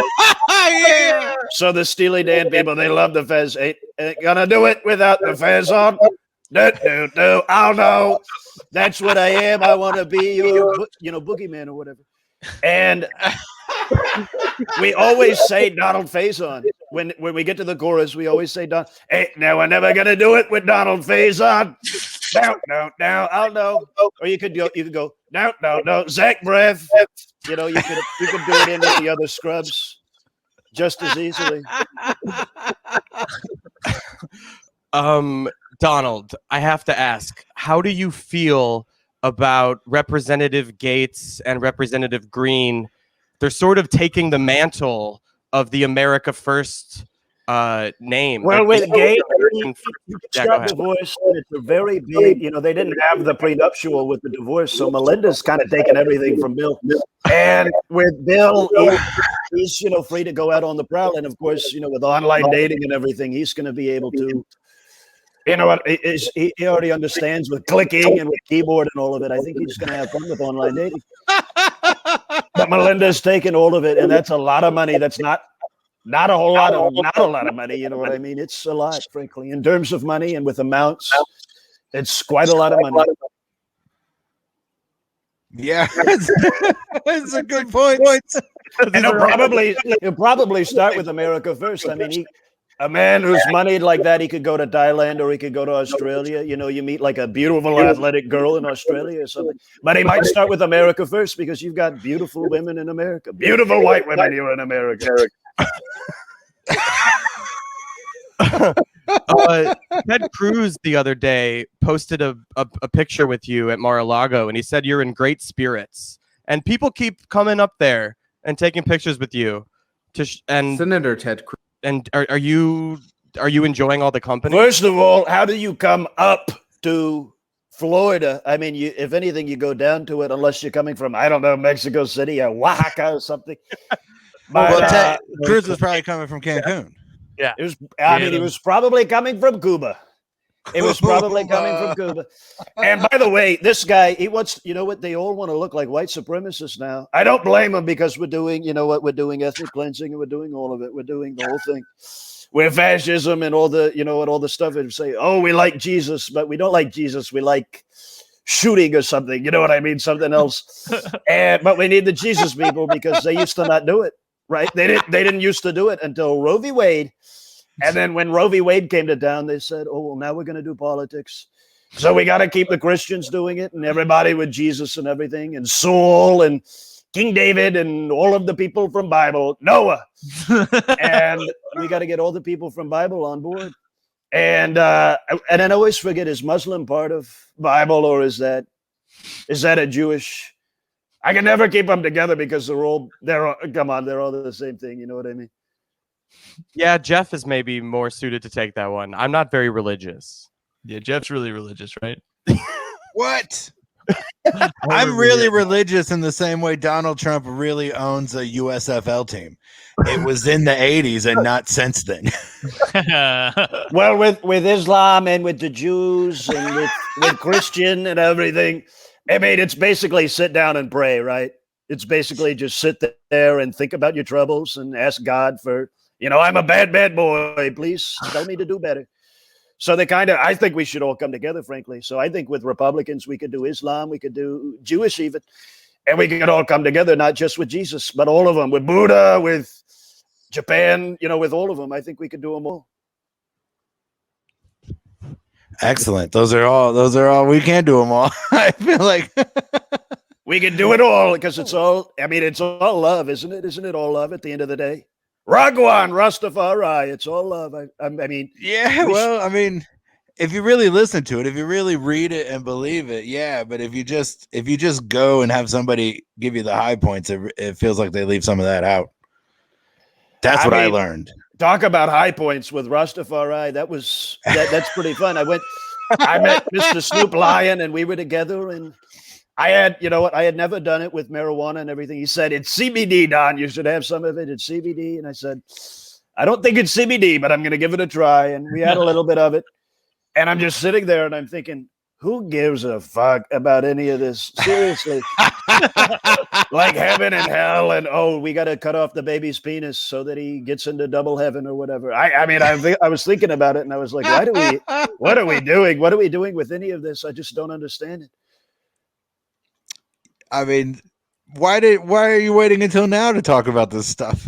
Yeah. So the Steely Dan people, they love the Fez. Ain't gonna do it without the Fez on. No. Oh no, that's what I am. I want to be boogeyman or whatever. And we always say Donald Faison when we get to the chorus. We always say Hey, now we're never gonna do it with Donald Faison. No. Oh no. Or you could go no. Zach Breath. You could do it in with the other scrubs just as easily. Donald, I have to ask, how do you feel about Representative Gates and Representative Green? They're sort of taking the mantle of the America First name. Well, with Gates, got divorced, and it's a very big, they didn't have the prenuptial with the divorce, so Melinda's kind of taking everything from Bill. And with Bill, he's free to go out on the prowl, and of course, with online dating and everything, he's going to be able to. He already understands with clicking and with keyboard and all of it. I think he's going to have fun with online dating. But Melinda's taking all of it, and that's a lot of money. That's not a lot of money. You know what I mean? It's a lot, frankly, in terms of money and with amounts. It's quite a lot of money. Yeah, that's a good point. And he'll probably start with America First. I mean, a man who's moneyed like that, he could go to Thailand or he could go to Australia. You meet like a beautiful athletic girl in Australia or something. But he might start with America First because you've got beautiful women in America. Beautiful white women here in America. Ted Cruz the other day posted a picture with you at Mar-a-Lago, and he said you're in great spirits. And people keep coming up there and taking pictures with you. Senator Ted Cruz. And are you enjoying all the company? First of all, how do you come up to Florida? I mean, if anything, you go down to it unless you're coming from, I don't know, Mexico City or Oaxaca or something. But, Cruz was probably coming from Cancun. Yeah. He was probably coming from Cuba. It was probably coming from Cuba. And by the way, this guy, he wants, what? They all want to look like white supremacists now. I don't blame him because we're doing, we're doing ethnic cleansing and we're doing all of it. We're doing the whole thing. where fascism and all the, and all the stuff and say, oh, we like Jesus, but we don't like Jesus. We like shooting or something. You know what I mean? Something else. But we need the Jesus people because they used to not do it, right? They didn't used to do it until Roe v. Wade. And then when Roe v. Wade came to town, they said, oh, well, now we're going to do politics. So we got to keep the Christians doing it and everybody with Jesus and everything and Saul and King David and all of the people from Bible, Noah. And we got to get all the people from Bible on board. And I always forget, is Muslim part of Bible or is that a Jewish? I can never keep them together because they're all the same thing. You know what I mean? Yeah, Geoff is maybe more suited to take that one. I'm not very religious. Yeah, Geoff's really religious, right? What? I'm really religious in the same way Donald Trump really owns a USFL team. It was in the 80s and not since then. Well, with Islam and with the Jews and with Christian and everything, I mean, it's basically sit down and pray, right? It's basically just sit there and think about your troubles and ask God for, I'm a bad boy. Please tell me to do better. So I think we should all come together, frankly. So I think with Republicans, we could do Islam, we could do Jewish even, and we could all come together, not just with Jesus, but all of them, with Buddha, with Japan, with all of them. I think we could do them all. Excellent. Those are all. We can't do them all. I feel like we can do it all because it's all love, isn't it? Isn't it all love at the end of the day? Ragwan, Rastafari, it's all love. I mean, yeah. Well, I mean, if you really listen to it, if you really read it and believe it, yeah. But if you just go and have somebody give you the high points, it feels like they leave some of that out. That's what I learned. Talk about high points with Rastafari. That's pretty fun. I met Mr. Snoop Lion, and we were together, and I had never done it with marijuana and everything. He said, it's CBD, Don. You should have some of it. It's CBD. And I said, I don't think it's CBD, but I'm going to give it a try. And we had a little bit of it. And I'm just sitting there and I'm thinking, who gives a fuck about any of this? Seriously. Like heaven and hell. And, we got to cut off the baby's penis so that he gets into double heaven or whatever. I was thinking about it and I was like, what are we doing? What are we doing with any of this? I just don't understand it. I mean, why are you waiting until now to talk about this stuff?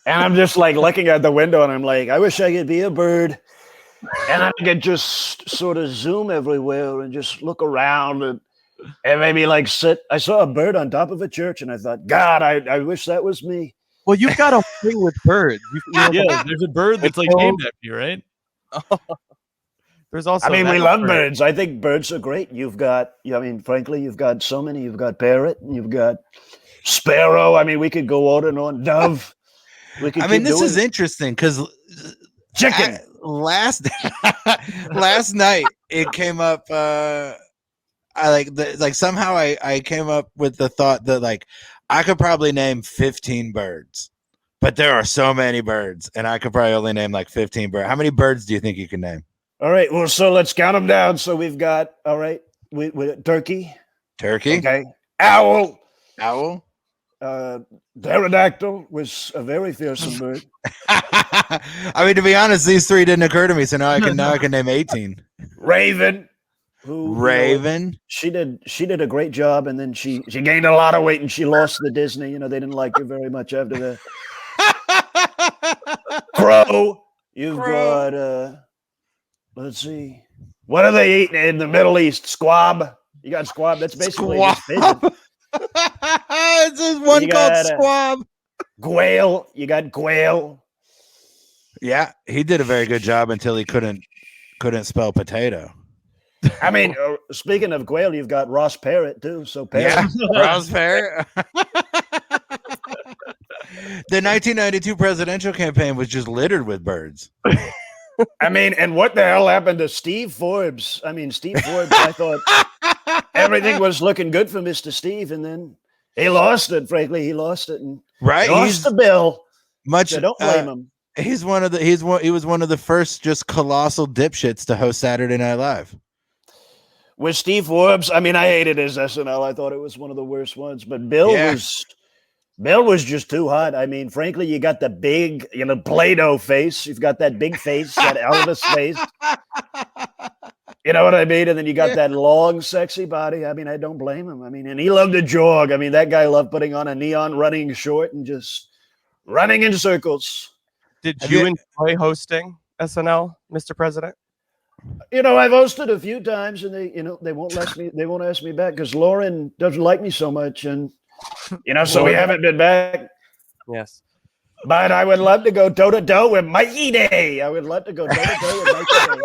And I'm just like looking at the window and I'm like, I wish I could be a bird and I could just sort of zoom everywhere and just look around and maybe like sit. I saw a bird on top of a church and I thought, God, I wish that was me. Well, you've got a thing with birds. Yeah, there's a bird that's like named after you, right? There's also. we love birds. I think birds are great. Frankly, you've got so many. You've got parrot, and you've got sparrow. I mean, we could go on and on. Dove. This is interesting because chicken. Last night it came up. Somehow I came up with the thought that like I could probably name 15 birds, but there are so many birds, and I could probably only name like 15 birds. How many birds do you think you can name? All right. Well, so let's count them down. So we've got, we turkey. Okay. Owl. Pterodactyl was a very fearsome bird. I mean, to be honest, these three didn't occur to me. So now I can name 18. Raven. She did a great job. And then she gained a lot of weight and she lost the Disney. They didn't like her very much after that. Crow. You've got, let's see. What are they eating in the Middle East? Squab. You got squab. That's basically just pigeon. There's one called squab. Quail. You got quail. Yeah, he did a very good job until he couldn't spell potato. I mean, speaking of quail, you've got Ross Parrott too. So parrot. Yeah, Ross Parrott. The 1992 presidential campaign was just littered with birds. I mean, and what the hell happened to Steve Forbes? I mean, Steve Forbes, I thought everything was looking good for Mr. Steve, and then he lost it. Frankly, he lost it, and right, he lost the bill. So don't blame him. He was one of the first just colossal dipshits to host Saturday Night Live. With Steve Forbes, I mean, I hated his SNL. I thought it was one of the worst ones. But Bill Bill was just too hot. I mean, frankly, you got the big, Play-Doh face. You've got that big face, that Elvis face. You know what I mean? And then you got that long, sexy body. I mean, I don't blame him. I mean, and he loved to jog. I mean, that guy loved putting on a neon running short and just running in circles. Did you enjoy hosting SNL, Mr. President? I've hosted a few times, and they won't ask me back because Lauren doesn't like me so much, and so we haven't been back. Yes. But I would love to go toe to toe with Mikey Day. I would love to go toe to toe with Mikey Day.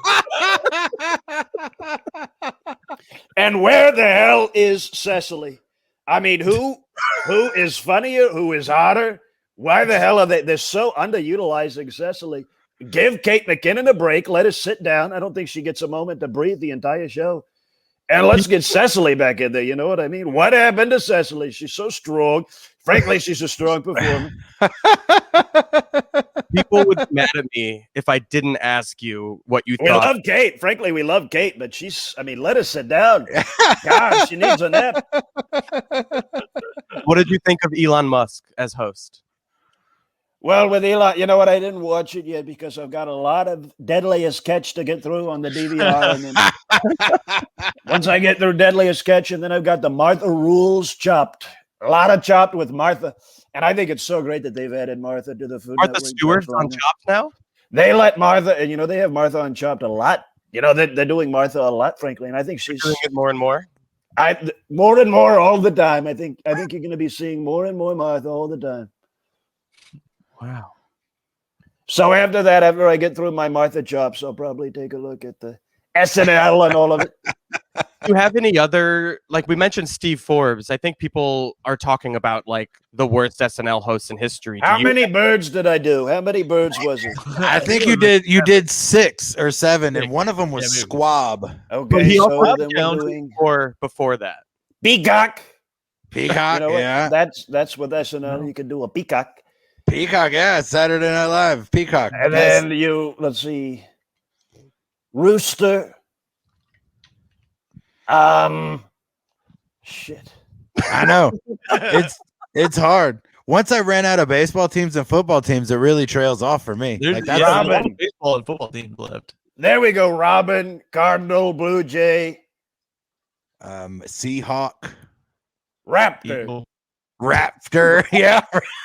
And where the hell is Cecily? I mean, who is funnier? Who is hotter? Why the hell are they? They're so underutilizing Cecily. Give Kate McKinnon a break. Let her sit down. I don't think she gets a moment to breathe the entire show. And let's get Cecily back in there. You know what I mean? What happened to Cecily? She's so strong. Frankly, she's a strong performer. People would be mad at me if I didn't ask you what you thought. We love Kate. Frankly, we love Kate, but let her sit down. God, she needs a nap. What did you think of Elon Musk as host? Well, with Elon, you know what? I didn't watch it yet because I've got a lot of Deadliest Catch to get through on the DVR. And then once I get through Deadliest Catch, and then I've got the Martha Rules Chopped. A lot of Chopped with Martha. And I think it's so great that they've added Martha to the Food Martha Network. Stewart's on Chopped now? They let Martha, and they have Martha on Chopped a lot. They're doing Martha a lot, frankly. And I think she's doing it more and more. More and more all the time. I think you're going to be seeing more and more Martha all the time. Wow. So after I get through my Martha chops, I'll probably take a look at the SNL and all of it. Do you have any other, like we mentioned Steve Forbes? I think people are talking about like the worst SNL hosts in history. How many birds did I do? How many birds was it? I think you did 6 or 7, and one of them was Squab. Okay, but he also then we're doing before that. Peacock. Peacock, yeah. That's with SNL. You can do a peacock. Peacock, yeah. Saturday Night Live, Peacock. And then let's see, Rooster. Shit. I know. It's hard. Once I ran out of baseball teams and football teams, it really trails off for me. There's That's Robin. baseball and football teams left. There we go. Robin, Cardinal, Blue Jay, Seahawk, Raptor. Eagle. Raptor, yeah,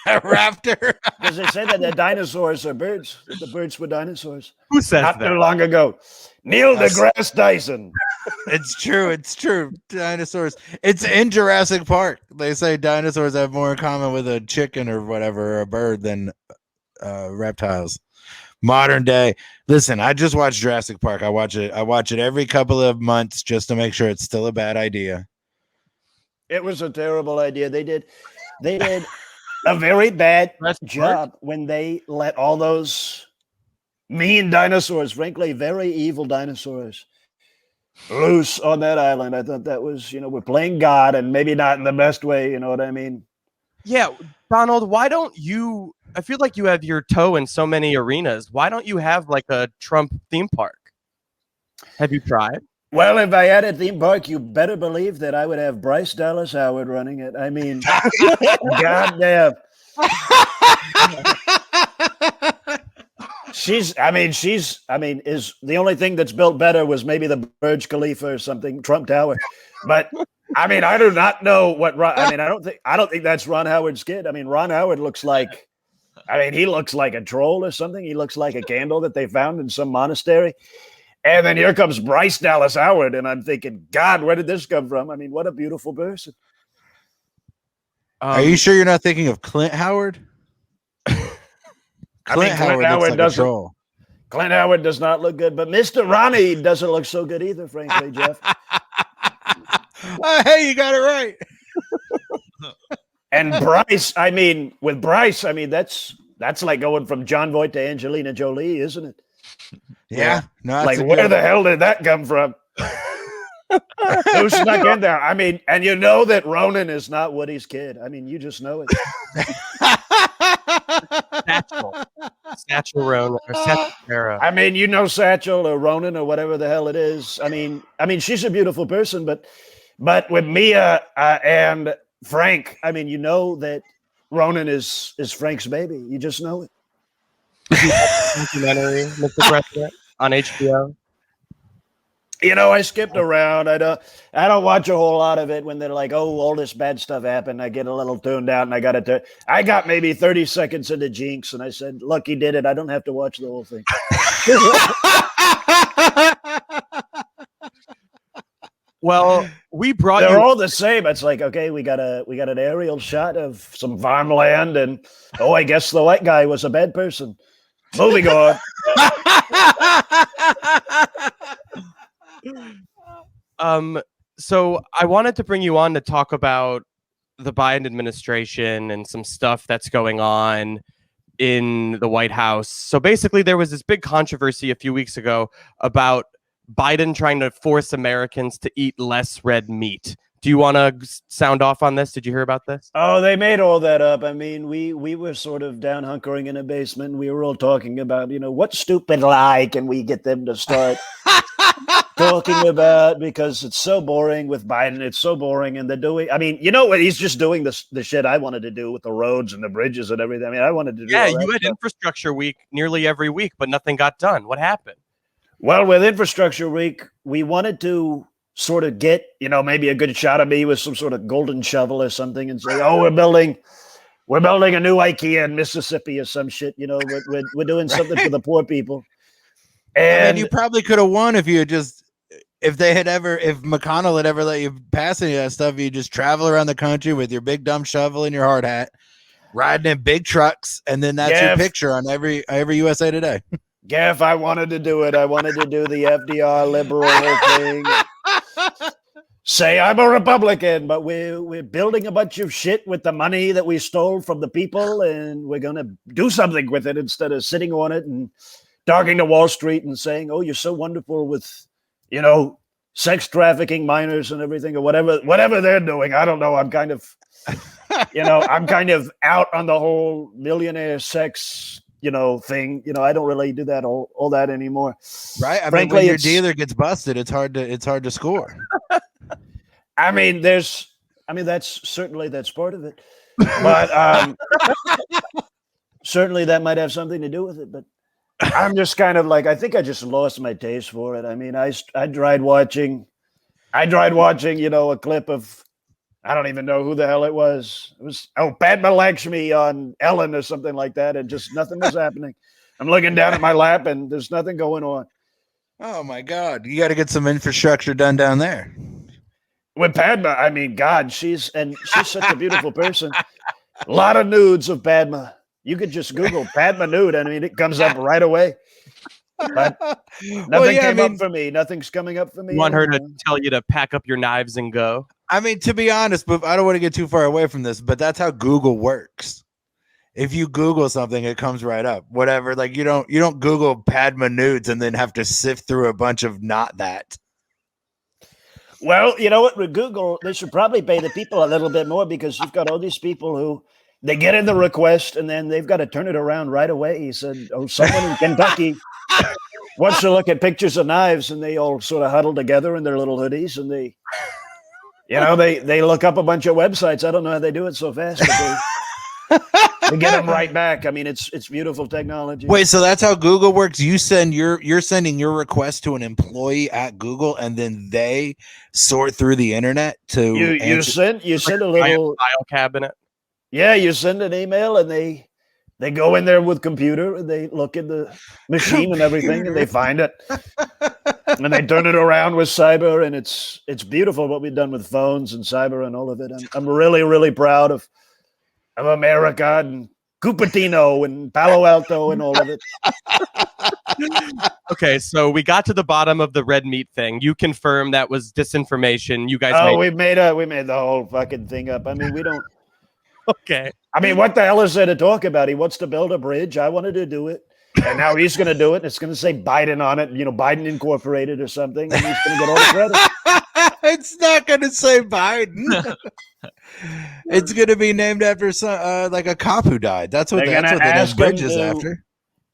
Raptor. Because they say that the dinosaurs are birds. The birds were dinosaurs. Who says Not that? too long ago. Neil deGrasse Tyson. It's true. Dinosaurs. It's in Jurassic Park. They say dinosaurs have more in common with a chicken or whatever, or a bird, than reptiles. Modern day. Listen, I just watched Jurassic Park. I watch it every couple of months just to make sure it's still a bad idea. It was a terrible idea. They did a very bad job when they let all those mean dinosaurs, frankly, very evil dinosaurs, loose on that island. I thought that was, we're playing God, and maybe not in the best way. You know what I mean? Yeah, Donald, why don't you? I feel like you have your toe in so many arenas. Why don't you have like a Trump theme park? Have you tried? Well, if I had a theme park, you better believe that I would have Bryce Dallas Howard running it. I mean, goddamn. Is the only thing that's built better was maybe the Burj Khalifa or something, Trump Tower. But I mean, I do not know what I don't think that's Ron Howard's kid. I mean, Ron Howard looks like he looks like a troll or something. He looks like a candle that they found in some monastery. And then here comes Bryce Dallas Howard, and I'm thinking, God, where did this come from? I mean, what a beautiful person. Are you sure you're not thinking of Clint Howard? Clint Howard looks like a troll. Clint Howard does not look good, but Mr. Ronnie doesn't look so good either, frankly, Geoff. Hey, you got it right. And Bryce, that's like going from John Voight to Angelina Jolie, isn't it? Yeah. No, like, where the hell did that come from? Who snuck in there? I mean, and you know that Ronan is not Woody's kid. I mean, you just know it. Satchel Ronan or Satchel Sarah. I mean, Satchel or Ronan or whatever the hell it is. I mean, she's a beautiful person, but with Mia and Frank, I mean, that Ronan is Frank's baby. You just know it. Documentary, Mr. President, on HBO. You know, I skipped around. I don't watch a whole lot of it when they're like, "Oh, all this bad stuff happened." I get a little tuned out, and I got maybe 30 seconds into Jinx, and I said, "Look, he did it. I don't have to watch the whole thing." Well, we brought They're you. all the same. It's like, okay, we got an aerial shot of some farmland, and I guess the white guy was a bad person. Moving on. So I wanted to bring you on to talk about the Biden administration and some stuff that's going on in the White House. So basically, there was this big controversy a few weeks ago about Biden trying to force Americans to eat less red meat. Do you want to sound off on this? Did you hear about this? Oh, they made all that up. I mean, we were sort of down hunkering in a basement. We were all talking about, what stupid lie can we get them to start talking about, because it's so boring with Biden. It's so boring. And they're doing, I mean, you know what? He's just doing the shit I wanted to do with the roads and the bridges and everything. I mean, I wanted to do all that you had stuff. infrastructure week nearly every week, but nothing got done. What happened? Well, with infrastructure week, we wanted to sort of get, maybe a good shot of me with some sort of golden shovel or something and say, "Oh, we're building a new IKEA in Mississippi or some shit." We're doing something for the poor people. And I mean, you probably could have won if McConnell had ever let you pass any of that stuff. You just travel around the country with your big dumb shovel and your hard hat, riding in big trucks, and then that's your picture on every USA Today. Geoff, I wanted to do it. I wanted to do the FDR liberal thing. Say I'm a Republican, but we're building a bunch of shit with the money that we stole from the people, and we're going to do something with it instead of sitting on it and talking to Wall Street and saying, "Oh, you're so wonderful with, sex trafficking minors and everything," or whatever they're doing. I don't know. I'm kind of, I'm kind of out on the whole millionaire sex thing. I don't really do that all that anymore. Right. I Frankly, mean, when your dealer gets busted, it's hard to score. I mean, that's part of it. But certainly that might have something to do with it. But I'm just kind of like, I think I just lost my taste for it. I mean, I tried watching, a clip of, I don't even know who the hell it was. It was, Padma Lakshmi on Ellen or something like that, and just nothing was happening. I'm looking down at my lap, and there's nothing going on. Oh my God! You got to get some infrastructure done down there. With Padma, I mean, God, she's such a beautiful person. A lot of nudes of Padma. You could just Google Padma nude. I mean, it comes up right away. But nothing came up for me. Nothing's coming up for me. You want her to tell you to pack up your knives and go? I mean, to be honest, but I don't want to get too far away from this, but that's how Google works. If you Google something, it comes right up. Whatever. Like you don't Google Padma nudes and then have to sift through a bunch of not that. Well, you know what? With Google, they should probably pay the people a little bit more, because you've got all these people who they get in the request and then they've got to turn it around right away. He said, someone in Kentucky wants to look at pictures of knives, and they all sort of huddle together in their little hoodies, and they look up a bunch of websites. I don't know how they do it so fast, but they get them right back. I mean, it's beautiful technology. Wait, so that's how Google works? You're sending your request to an employee at Google, and then they sort through the internet to you send a little file cabinet. Yeah, you send an email, and they go in there with computer, and they look at the machine and everything, and they find it, and they turn it around with cyber, and it's beautiful what we've done with phones and cyber and all of it. I'm really, really proud of America and Cupertino and Palo Alto and all of it. Okay, so we got to the bottom of the red meat thing. You confirm that was disinformation. You guys we made the whole fucking thing up. I mean, we don't. Okay. I mean, what the hell is there to talk about? He wants to build a bridge. I wanted to do it. And now he's going to do it. It's going to say Biden on it, Biden Incorporated or something. And he's going to get all the credit. It's not going to say Biden. It's going to be named after some like a cop who died. That's what the name bridge is after.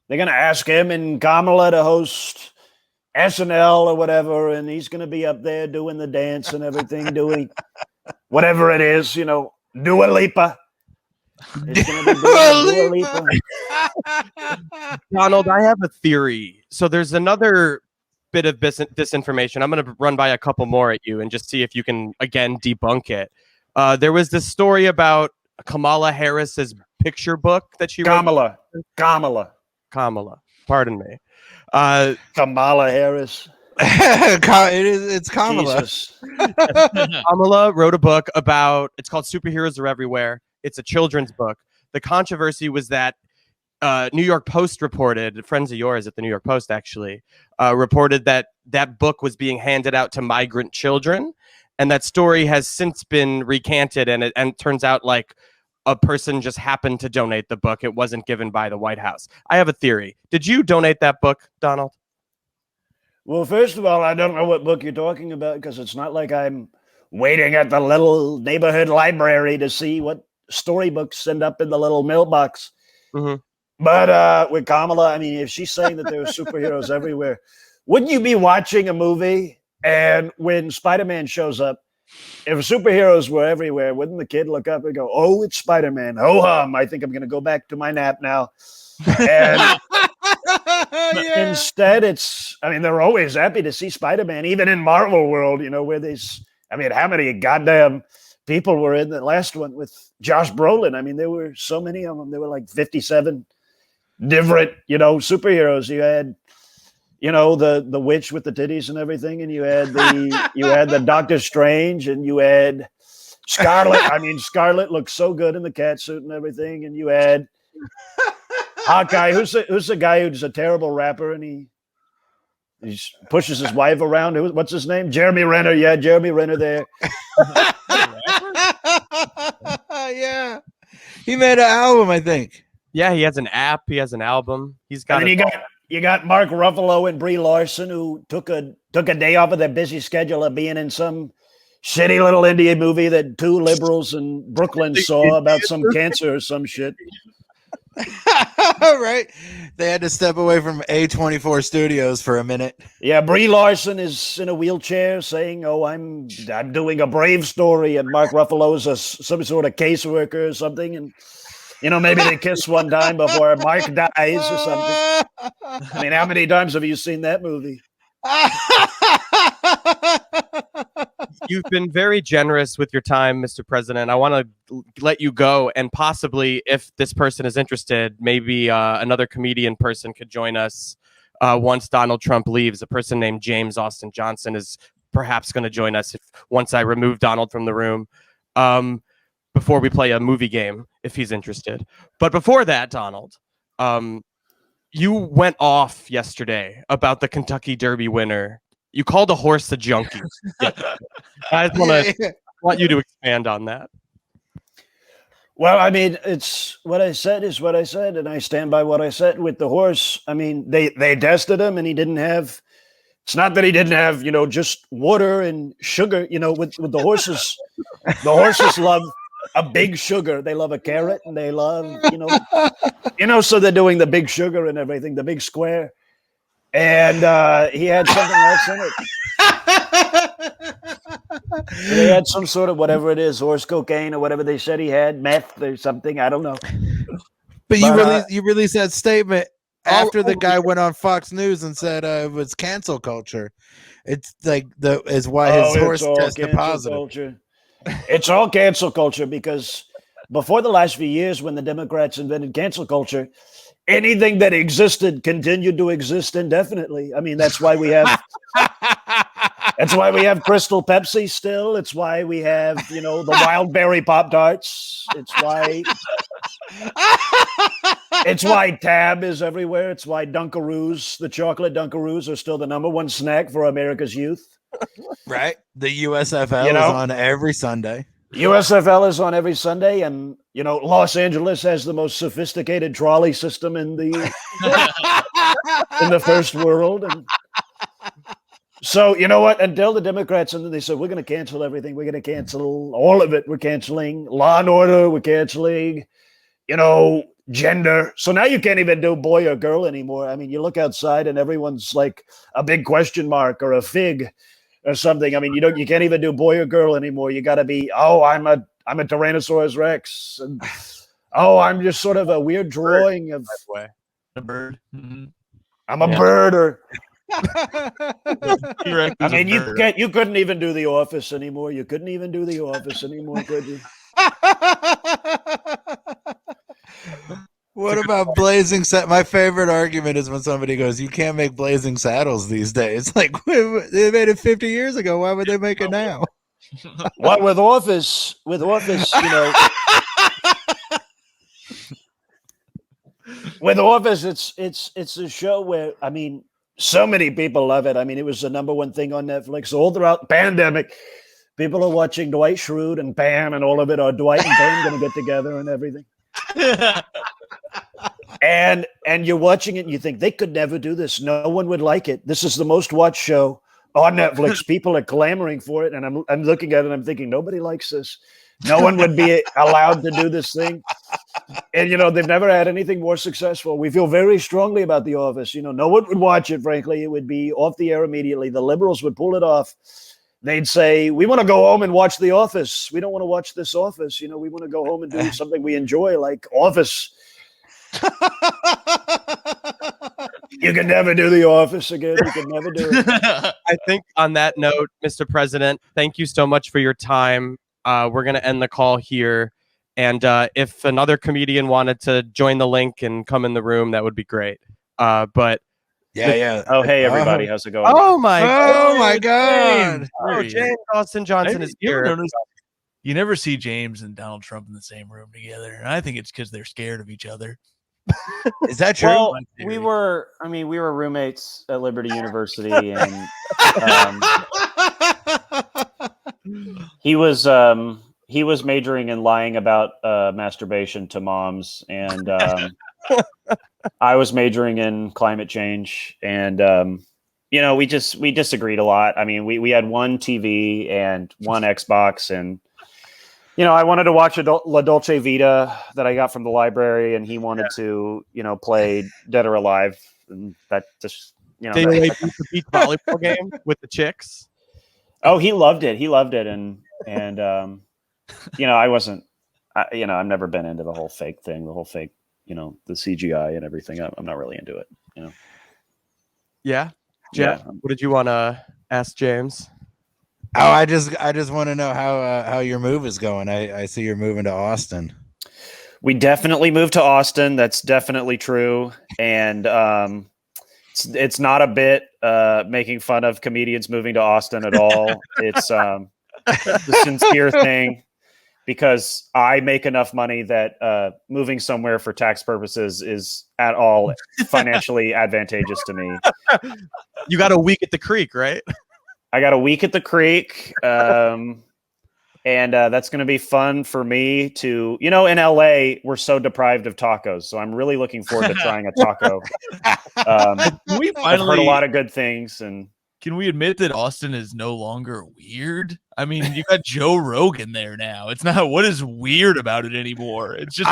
They're going to ask him and Kamala to host SNL or whatever, and he's going to be up there doing the dance and everything, doing whatever it is, Dua Lipa. It's gonna be Dua Lipa. Donald, I have a theory. So there's another bit of disinformation. I'm going to run by a couple more at you and just see if you can, again, debunk it. There was this story about Kamala Harris's picture book that she Kamala. Pardon me. Kamala Harris. It's Kamala. Jesus. Kamala wrote a book about, it's called Superheroes Are Everywhere. It's a children's book. The controversy was that New York Post reported, friends of yours at the New York Post actually, reported that that book was being handed out to migrant children. And that story has since been recanted. And it turns out like a person just happened to donate the book. It wasn't given by the White House. I have a theory. Did you donate that book, Donald? Well, first of all, I don't know what book you're talking about because it's not like I'm waiting at the little neighborhood library to see what storybooks end up in the little mailbox. Mm-hmm. But with Kamala, I mean, if she's saying that there are superheroes everywhere, wouldn't you be watching a movie and when Spider-Man shows up, if superheroes were everywhere, wouldn't the kid look up and go, "Oh, it's Spider-Man. Ho hum. I think I'm going to go back to my nap now." And instead, they're always happy to see Spider-Man, even in Marvel world, where how many goddamn people were in the last one with Josh Brolin? I mean, there were so many of them. There were like 57 different, superheroes. You had, the witch with the titties and everything, and you had the Doctor Strange, and you had Scarlet. I mean, Scarlet looked so good in the cat suit and everything, and you had Hawkeye. Who's the guy who's a terrible rapper and he pushes his wife around? What's his name? Jeremy Renner. Yeah, Jeremy Renner there. Yeah, he made an album, I think. Yeah, he has an app. He has an album. He's got. You got Mark Ruffalo and Brie Larson, who took a day off of their busy schedule of being in some shitty little Indian movie that two liberals in Brooklyn saw about some cancer or some shit. Right. They had to step away from A24 Studios for a minute. Yeah, Brie Larson is in a wheelchair saying, "Oh, I'm doing a Brave story," and Mark Ruffalo's some sort of caseworker or something, and maybe they kiss one time before Mark dies or something. I mean, how many times have you seen that movie? You've been very generous with your time, Mr. President. I want to let you go, and possibly, if this person is interested, maybe another comedian person could join us once Donald Trump leaves. A person named James Austin Johnson is perhaps going to join us once I remove Donald from the room before we play a movie game, if he's interested. But before that, Donald, you went off yesterday about the Kentucky Derby winner. You called a horse a junkie. I want you to expand on that. Well, I mean, it's what I said is what I said, and I stand by what I said with the horse. I mean, they tested him, and he didn't have. It's not that he didn't have, just water and sugar. With the horses, the horses love a big sugar. They love a carrot, and they love, so they're doing the big sugar and everything, the big square. And he had something else in it. They had some sort of whatever it is, horse cocaine or whatever they said he had, meth or something. I don't know. But you released that statement after the guy went on Fox News and said it was cancel culture. It's like is why his horse tested positive. Culture. It's all cancel culture because before the last few years, when the Democrats invented cancel culture, anything that existed continued to exist indefinitely. I mean, that's why we have Crystal Pepsi still. It's why we have, the wild berry Pop-Tarts. It's why Tab is everywhere. It's why Dunkaroos, the chocolate Dunkaroos, are still the number one snack for America's youth. Right. The USFL is on every Sunday. USFL is on every Sunday, and Los Angeles has the most sophisticated trolley system in the in the first world. And so you know what? Until the Democrats and then they said we're going to cancel everything, we're going to cancel all of it. We're canceling Law and Order. We're canceling, gender. So now you can't even do boy or girl anymore. I mean, you look outside and everyone's like a big question mark or a fig or something. I mean, you can't even do boy or girl anymore. You got to be, I'm a Tyrannosaurus Rex, and Oh, I'm just sort of a weird drawing of A bird. Mm-hmm. I'm a birder. I mean, you couldn't even do The Office anymore. You couldn't even do The Office anymore, could you? What about Blazing Saddles? My favorite argument is when somebody goes, "You can't make Blazing Saddles these days." Like, they made it 50 years ago. Why would they make it now? What with Office, you know, with Office, it's a show where, I mean, so many people love it. I mean, it was the #1 thing on Netflix all throughout the pandemic. People are watching Dwight Schrute and Pam and all of it. Are Dwight and Pam going to get together and everything? And you're watching it and you think they could never do this. No one would like it. This is the most watched show on Netflix. People are clamoring for it. And I'm looking at it and I'm thinking, nobody likes this. No one would be allowed to do this thing. And, you know, they've never had anything more successful. We feel very strongly about The Office. You know, no one would watch it, frankly. It would be off the air immediately. The liberals would pull it off. They'd say, we want to go home and watch The Office. We don't want to watch this Office. You know, we want to go home and do something we enjoy, like Office. You can never do The Office again. You can never do it. I think on that note, Mr. President, thank you so much for your time. We're going to end the call here. And if another comedian wanted to join the link and come in the room, that would be great. But yeah. Oh, hey, everybody. How's it going? Oh, my God. God. Oh, James Austin Johnson is here. You never see James and Donald Trump in the same room together. And I think it's because they're scared of each other. Is that true? Well, we were roommates at Liberty University, and he was majoring in lying about masturbation to moms, and I was majoring in climate change, and you know, we disagreed a lot. I mean, we had one TV and one Xbox, and you know, I wanted to watch La Dolce Vita that I got from the library, and he wanted to, you know, play Dead or Alive, and that just, you know. Did you play the beach volleyball game with the chicks? Oh, he loved it. And you know, I wasn't. You know, I've never been into the whole fake thing, you know, the CGI and everything. I'm not really into it. You know. Yeah, Geoff. Yeah. What did you want to ask James? Oh, I just want to know how your move is going. I see you're moving to Austin. We definitely moved to Austin. That's definitely true. And it's not a bit making fun of comedians moving to Austin at all. It's the sincere thing, because I make enough money that moving somewhere for tax purposes is at all financially advantageous to me. You got a week at the creek, right? I got a week at the creek, and that's going to be fun for me to, you know, in LA, we're so deprived of tacos. So I'm really looking forward to trying a taco. I've heard a lot of good things. And can we admit that Austin is no longer weird? I mean, you got Joe Rogan there now. It's not, what is weird about it anymore? It's just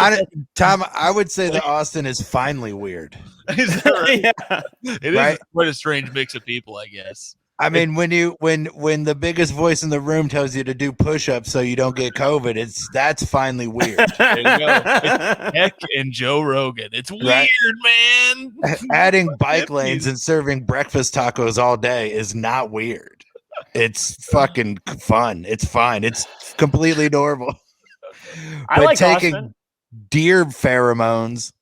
Tom, I would say that Austin is finally weird. Is that right? Yeah. It is quite a strange mix of people, I guess. I mean, when the biggest voice in the room tells you to do push-ups so you don't get COVID, that's finally weird. There you go. It's Heck and Joe Rogan. It's weird, man. Adding bike lanes and serving breakfast tacos all day is not weird. It's fucking fun. It's fine. It's completely normal. I but like taking Austin. Deer pheromones,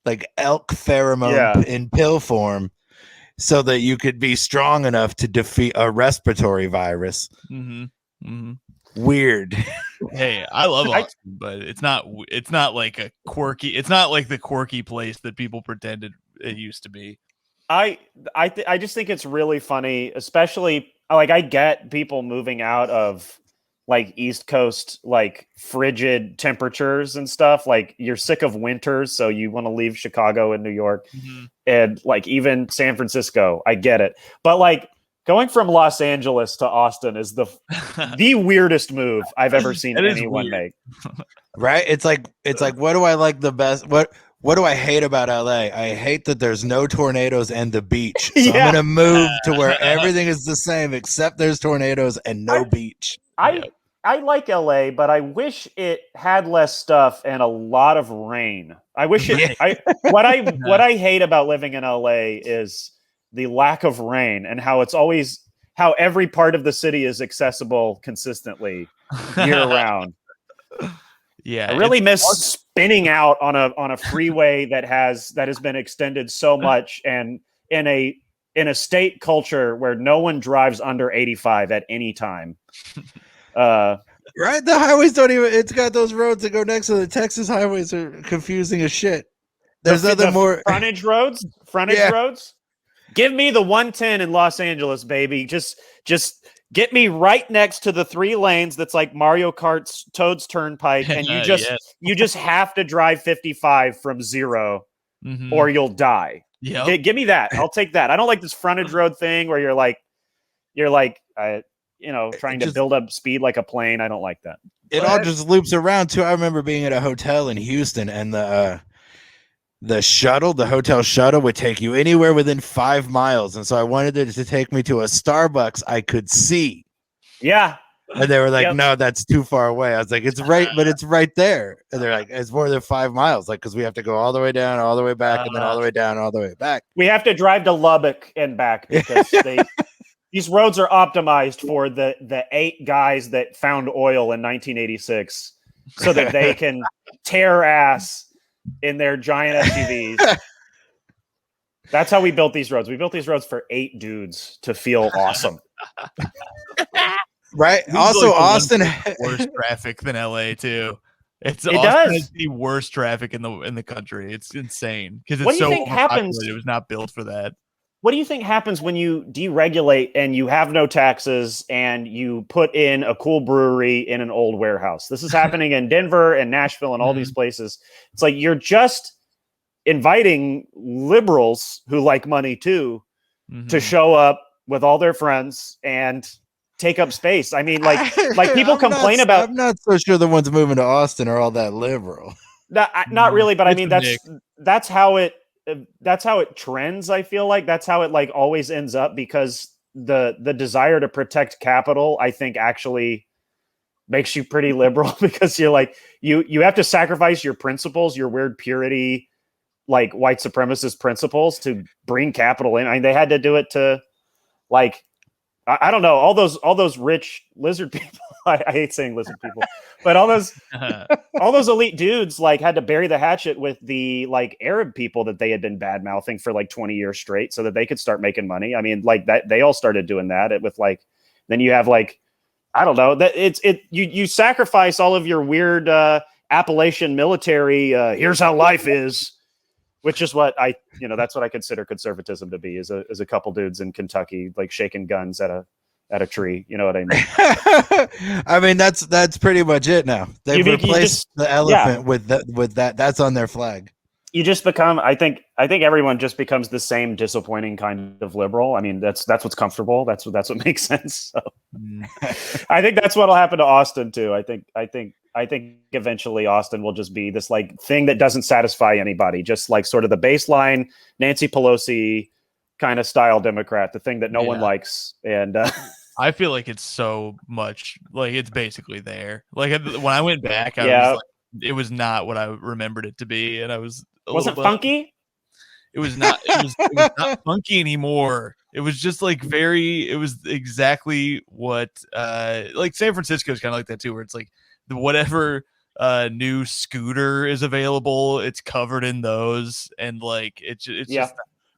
like elk pheromone in pill form, so that you could be strong enough to defeat a respiratory virus. Mm-hmm. Mm-hmm. Weird. Hey, I love Austin, but it's not like a quirky. It's not like the quirky place that people pretended it used to be. I just think it's really funny, especially like I get people moving out of like East Coast, like frigid temperatures and stuff. Like you're sick of winters, so you want to leave Chicago and New York, and like even San Francisco. I get it, but like going from Los Angeles to Austin is the weirdest move I've ever seen anyone make. Right? It's like what do I like the best? What do I hate about LA? I hate that there's no tornadoes and the beach. So I'm gonna move to where everything is the same except there's tornadoes and no beach. I I like LA, but I wish it had less stuff and a lot of rain. I wish it. What I hate about living in LA is the lack of rain and how every part of the city is accessible consistently year round. Yeah, I really miss spinning out on a freeway that has been extended so much, and in a state culture where no one drives under 85 at any time. Right, the highways don't even. It's got those roads that go next to the Texas highways are confusing as shit. There's other more frontage roads. Roads. Give me the 110 in Los Angeles, baby. Just get me right next to the 3 lanes that's like Mario Kart's Toad's Turnpike, and you just have to drive 55 from 0, or you'll die. Yeah, give me that. I'll take that. I don't like this frontage road thing where you're like trying to build up speed like a plane. I don't like that. It all just loops around too. I remember being at a hotel in Houston, and the hotel shuttle would take you anywhere within 5 miles. And so I wanted it to take me to a Starbucks I could see. Yeah. And they were like, no, that's too far away. I was like, it's right, but it's right there. And they're like, it's more than 5 miles. Like, because we have to go all the way down, all the way back, and then all the way down, all the way back. We have to drive to Lubbock and back because these roads are optimized for the 8 guys that found oil in 1986 so that they can tear ass in their giant SUVs. That's how we built these roads. We built these roads for 8 dudes to feel awesome. Right. Also, Austin worse traffic than LA too. Austin has the worst traffic in the country. It's insane because it's so happens. It was not built for that. What do you think happens when you deregulate and you have no taxes and you put in a cool brewery in an old warehouse? This is happening in Denver and Nashville and all these places. It's like you're just inviting liberals who like money too to show up with all their friends and take up space. I mean, like people complain about. I'm not so sure the ones moving to Austin are all that liberal. Not really, but I mean that's how it trends. I feel like that's how it like always ends up, because the desire to protect capital, I think, actually makes you pretty liberal because you're like you have to sacrifice your principles, your weird purity, like white supremacist principles to bring capital in. I mean, they had to do it to like I don't know, all those rich lizard people. I hate saying lizard people, but all those elite dudes like had to bury the hatchet with the like Arab people that they had been bad mouthing for like 20 years straight so that they could start making money. I mean, like that they all started doing that with like, then you have like, I don't know, that you sacrifice all of your weird Appalachian military. Here's how life is, which is what that's what I consider conservatism to be, is a couple dudes in Kentucky like shaking guns at a tree. You know what I mean? I mean, that's pretty much it now. They've replaced the elephant with that. That's on their flag. You just become, I think everyone just becomes the same disappointing kind of liberal. I mean, that's what's comfortable. That's what makes sense. So I think that's what'll happen to Austin too. I think eventually Austin will just be this like thing that doesn't satisfy anybody. Just like sort of the baseline Nancy Pelosi kind of style Democrat, the thing that no one likes. And I feel like it's so much like it's basically there. Like when I went back, I was like, it was not what I remembered it to be, and I was wasn't funky. It was not. It was not funky anymore. It was just like it was exactly what like San Francisco is kind of like that too, where it's like whatever new scooter is available, it's covered in those, and like it's just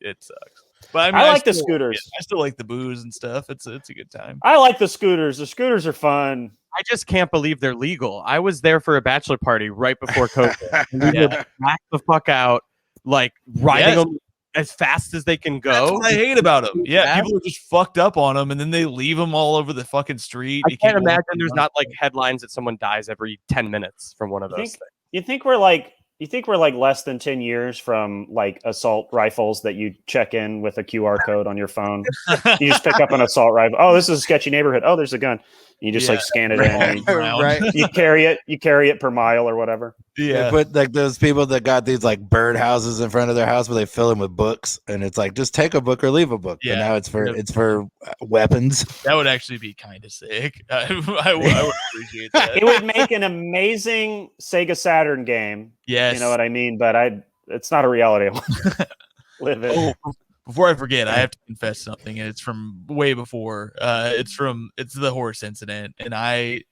it sucks. But I mean, I like the scooters. I still like the booze and stuff. It's a good time. I like the scooters. The scooters are fun. I just can't believe they're legal. I was there for a bachelor party right before COVID. We were blacked the fuck out, like riding them as fast as they can go. That's what I hate about them. Yeah, people are just fucked up on them, and then they leave them all over the fucking street. I can't imagine there's not like headlines that someone dies every 10 minutes from one of those things. You think we're like less than 10 years from like assault rifles that you check in with a QR code on your phone? You just pick up an assault rifle. Oh, this is a sketchy neighborhood. Oh, there's a gun. You just like scan it in. And Right. you carry it per mile or whatever. They put like those people that got these like bird houses in front of their house where they fill them with books, and it's like just take a book or leave a book. Yeah. But now it's for weapons. That would actually be kind of sick. I would appreciate that. It would make an amazing Sega Saturn game. Yes. You know what I mean? But it's not a reality I want to live in. Oh, before I forget, I have to confess something, and it's from way before. It's the horse incident, and I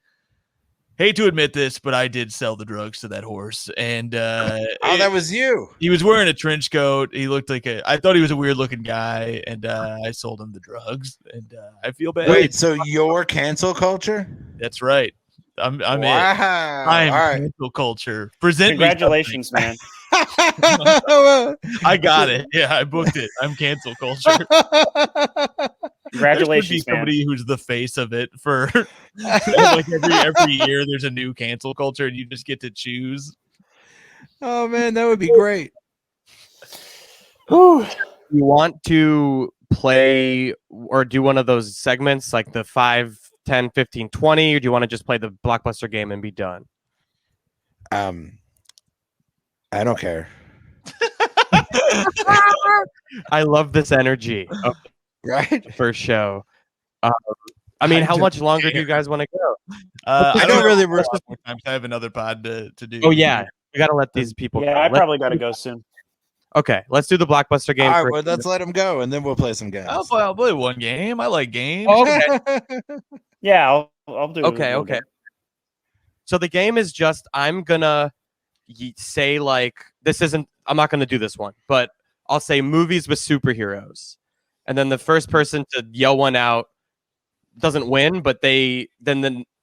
hate to admit this, but I did sell the drugs to that horse. And that was you. He was wearing a trench coat. He looked like I thought he was a weird looking guy, and I sold him the drugs, and I feel bad. Wait, so you're cancel culture? That's right. I'm wow. I'm all right. cancel culture. Present. Congratulations, man. I got it. Yeah, I booked it. I'm cancel culture. Congratulations, man. Somebody who's the face of it for like every year. There's a new cancel culture, and you just get to choose. Oh man, that would be great. You want to play or do one of those segments like the 5, 10, 15, 20, or do you want to just play the blockbuster game and be done? I don't care. I love this energy. Right? First show. I mean, how much longer do you guys want to go? I don't really. I have another pod to do. Oh yeah, we got to let these people. Yeah, go. I probably got to go soon. Okay, let's do the blockbuster game. All right, first. well, let's let them go, and then we'll play some games. I'll play one game. I like games. Okay. Yeah, I'll do. Okay. So the game is just I'm gonna say like this isn't. I'm not gonna do this one, but I'll say movies with superheroes, and then the first person to yell one out doesn't win, but then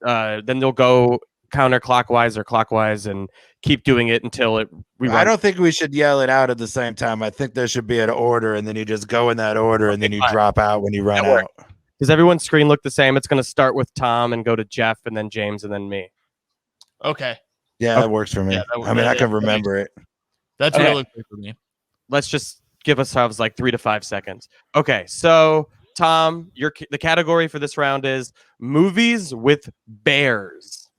they'll go counterclockwise or clockwise and keep doing it until it. I don't think we should yell it out at the same time. I think there should be an order, and then you just go in that order, and then you drop out when you run out. Does everyone's screen look the same? It's going to start with Tom and go to Geoff, and then James, and then me. Okay. Yeah, that works for me. Yeah, I can remember it. That's what it looks like for me. Let's just give ourselves like 3 to 5 seconds. Okay, so Tom, the category for this round is movies with bears.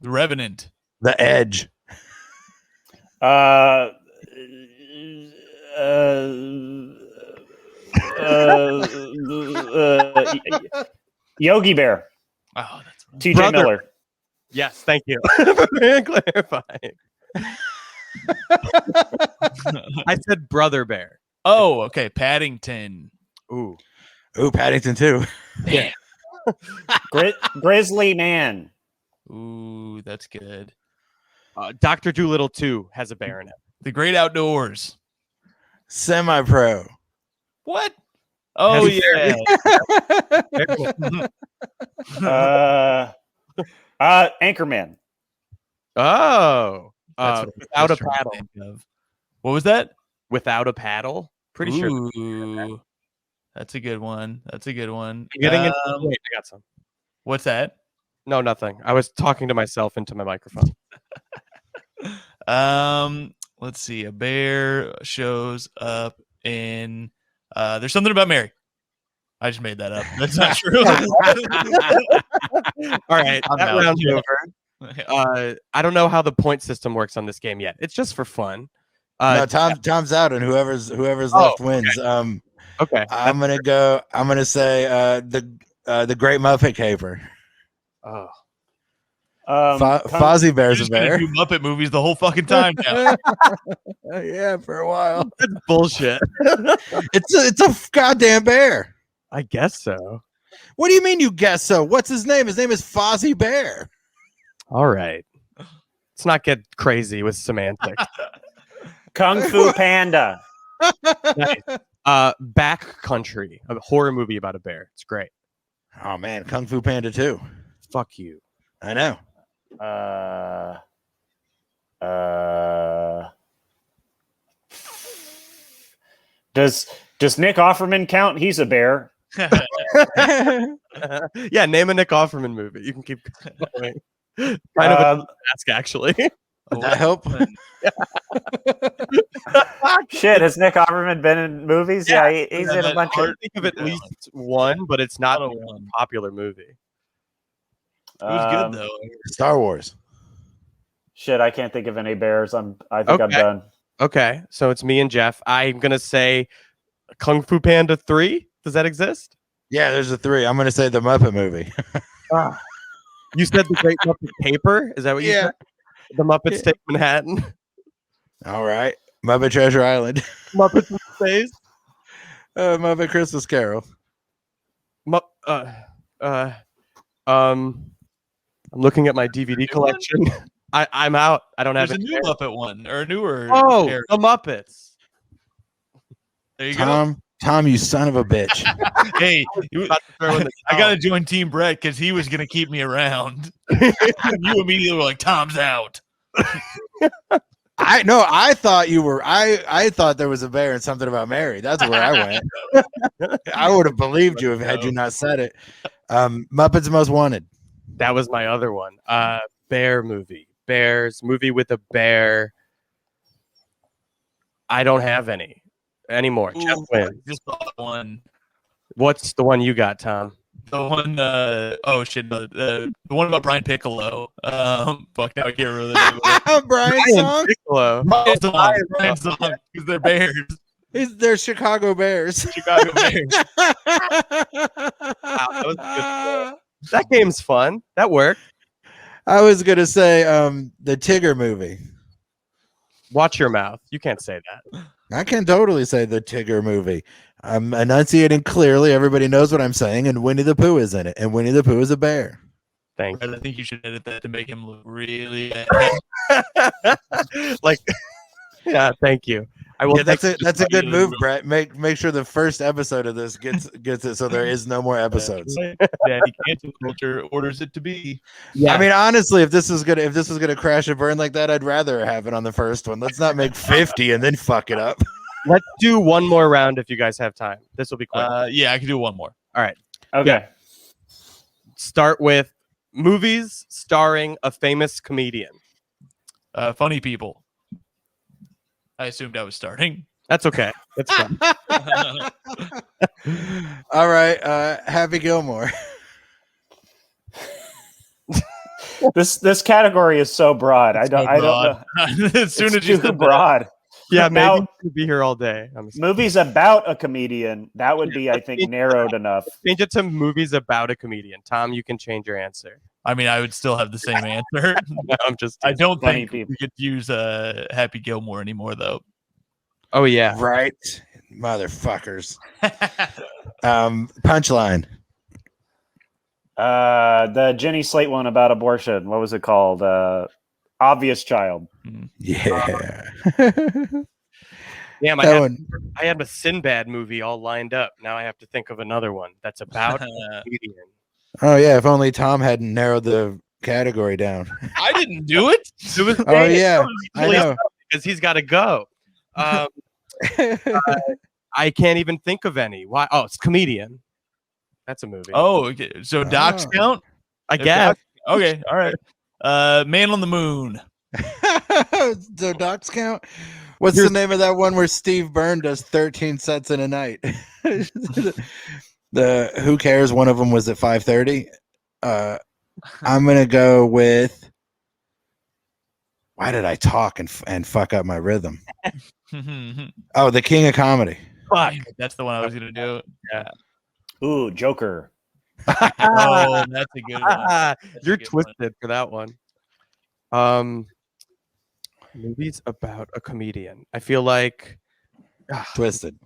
The Revenant. The Edge. Yogi Bear. Oh, that's TJ Miller. Yes, thank you for clarifying. I said Brother Bear. Oh, okay. Paddington. Ooh, Paddington too. Yeah. Grizzly Man. Ooh, that's good. Dr. Dolittle 2 has a bear in it. The Great Outdoors. Semi-pro. What? Oh yeah. Anchorman. Oh, That's what without a trying to paddle. think of. What was that? Without a paddle. Pretty sure. Ooh, that's a good one. Getting into wait, I got some. What's that? No, nothing. I was talking to myself into my microphone. Let's see. A bear shows up in There's Something About Mary. I just made that up. That's not true. All right, that round's over. I don't know how the point system works on this game yet. It's just for fun. No, Tom's out, and whoever's left wins. Okay. I'm gonna say the Great Muppet Caper. Oh. Fozzie Bear's a bear. Do Muppet movies the whole fucking time now. Yeah, for a while. That's bullshit. It's a goddamn bear. I guess so. What do you mean you guess so? What's his name? His name is Fozzie Bear. All right. Let's not get crazy with semantics. Kung Fu Panda. Nice. Back Country, a horror movie about a bear. It's great. Oh man, Kung Fu Panda 2. Fuck you. I know. Does Nick Offerman count? He's a bear. Yeah, name a Nick Offerman movie. You can keep going. Kind of a task, actually. Would that help? Shit, has Nick Offerman been in movies? Yeah, he's in a bunch of. I think of at least one, but it's not a popular movie. It was good though. Star Wars. Shit, I can't think of any bears. I think I'm done. Okay, so it's me and Geoff. I'm gonna say Kung Fu Panda 3. Does that exist? Yeah, there's a 3. I'm gonna say the Muppet movie. You said the Great Muppet Caper. Is that what you said? The Muppets Take Manhattan. All right, Muppet Treasure Island. Muppets in Space. Muppet Christmas Carol. I'm looking at my DVD collection. I'm out. I don't have There's a new Muppet one or a newer. Oh, pair. the Muppets. There you go. Tom, you son of a bitch. Hey, I got to join Team Brett because he was going to keep me around. You immediately were like, Tom's out. I thought you were. I thought there was a bear and something about Mary. That's where I went. I would have believed you had you not said it. Muppets Most Wanted. That was my other one. Bear movie. Bears movie with a bear. I don't have any anymore. Geoff wins. Just one. What's the one you got, Tom? The one. The one about Brian Piccolo. Fuck, now I can't remember the name of it. Brian Piccolo. Brian song, because they're bears. They're Chicago Bears. Chicago Bears. Wow, that was a good. That game's fun. That worked. I was gonna say the Tigger movie. Watch your mouth. You can't say that. I can totally say the Tigger movie. I'm enunciating clearly. Everybody knows what I'm saying, and Winnie the Pooh is in it, and Winnie the Pooh is a bear. Thank you. I think you should edit that to make him look really like. Yeah, thank you. I will. Yeah, that's a good move, Brett. Make sure the first episode of this gets it, so there is no more episodes. Daddy Cancel Culture orders it to be. Yeah. I mean, honestly, if this was gonna crash and burn like that, I'd rather have it on the first one. Let's not make 50 and then fuck it up. Let's do one more round if you guys have time. This will be quick. Yeah, I can do one more. All right. Okay. Yeah. Start with movies starring a famous comedian. Funny People. I assumed I was starting. That's okay. That's fine. All right, Happy Gilmore. This category is so broad. I don't know. As soon as It's you too said broad. Yeah, Now- maybe we'll be here all day. Movies about a comedian, that would be, I think, narrowed enough. Change it to movies about a comedian. Tom, you can change your answer. I mean, I would still have the same answer. No, I'm just. I don't Funny think People. we could use Happy Gilmore anymore, though. Oh yeah. Right, motherfuckers. Punchline. The Jenny Slate one about abortion. What was it called? Obvious Child. Yeah. Damn, That one. I had a Sinbad movie all lined up. Now I have to think of another one that's about a comedian. Oh yeah, if only Tom hadn't narrowed the category down. I didn't do it. It was Oh yeah, I know. because he's got to go. I can't even think of any. Why? Oh, it's comedian. That's a movie. Oh, okay. So docs count? I guess. Okay, all right. Man on the Moon. So docs count. What's the name of that one where Steve Byrne does 13 sets in a night? The Who Cares? One of them was at 5:30. I'm gonna go with. Why did I talk and fuck up my rhythm? Oh, The King of Comedy. Fuck. That's the one I was gonna do. Yeah. Ooh, Joker. Oh, that's a good one. That's a You're good one. twisted for that one. Movies about a comedian. I feel like Twisted.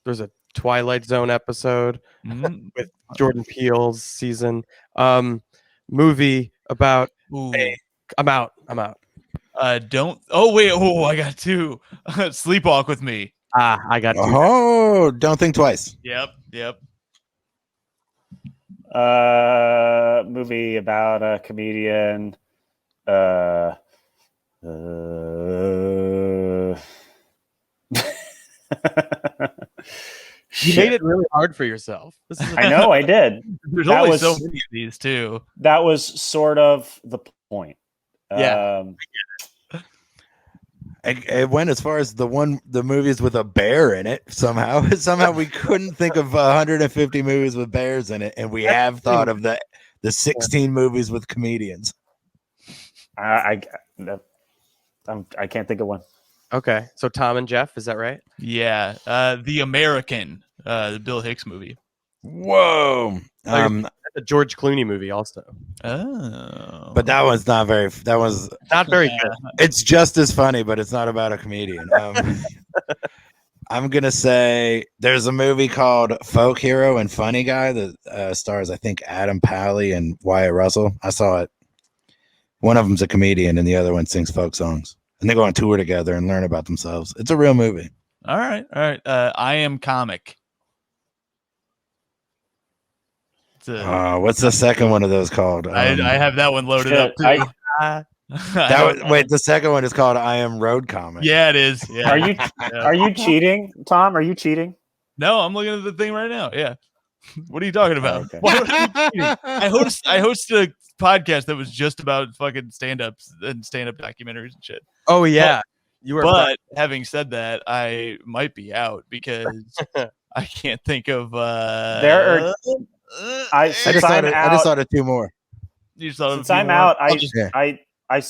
there's a Twilight Zone episode Mhm. with Jordan Peele's season. Movie about. Ooh. Hey, I'm out. Don't. Oh wait. Oh, I got two. Sleepwalk with Me. I got two. Oh, don't think twice. Yep. Movie about a comedian. You made it really hard for yourself. This is I know I did. There's That only was- so many of these too. That was sort of the point. Yeah. It went as far as the movies with a bear in it. Somehow we couldn't think of 150 movies with bears in it, and we have thought of the The 16 movies with comedians. I can't think of one. Okay, so Tom and Geoff, is that right? Yeah, The American, the Bill Hicks movie. Whoa. That's a George Clooney movie also. Oh, But that one's not very. That was Not very good. It's just as funny, but it's not about a comedian. I'm gonna say there's a movie called Folk Hero and Funny Guy that stars, I think, Adam Pally and Wyatt Russell. I saw it. One of them's a comedian, and the other one sings folk songs, and they go on tour together and learn about themselves. It's a real movie. all right. I Am Comic. What's the second one of those called? I have that one loaded up too. Wait, the second one is called I Am Road Comic. Yeah, it is. Yeah. Are you cheating, Tom? Are you cheating? No, I'm looking at the thing right now. Yeah. What are you talking about? Okay. Why would I be cheating? I host a podcast that was just about fucking stand-ups and stand-up documentaries and shit. Oh yeah, you were. But having said that, I might be out because I can't think of. There are. I just thought of two more. You just thought of Since a few I'm more? out, Yeah.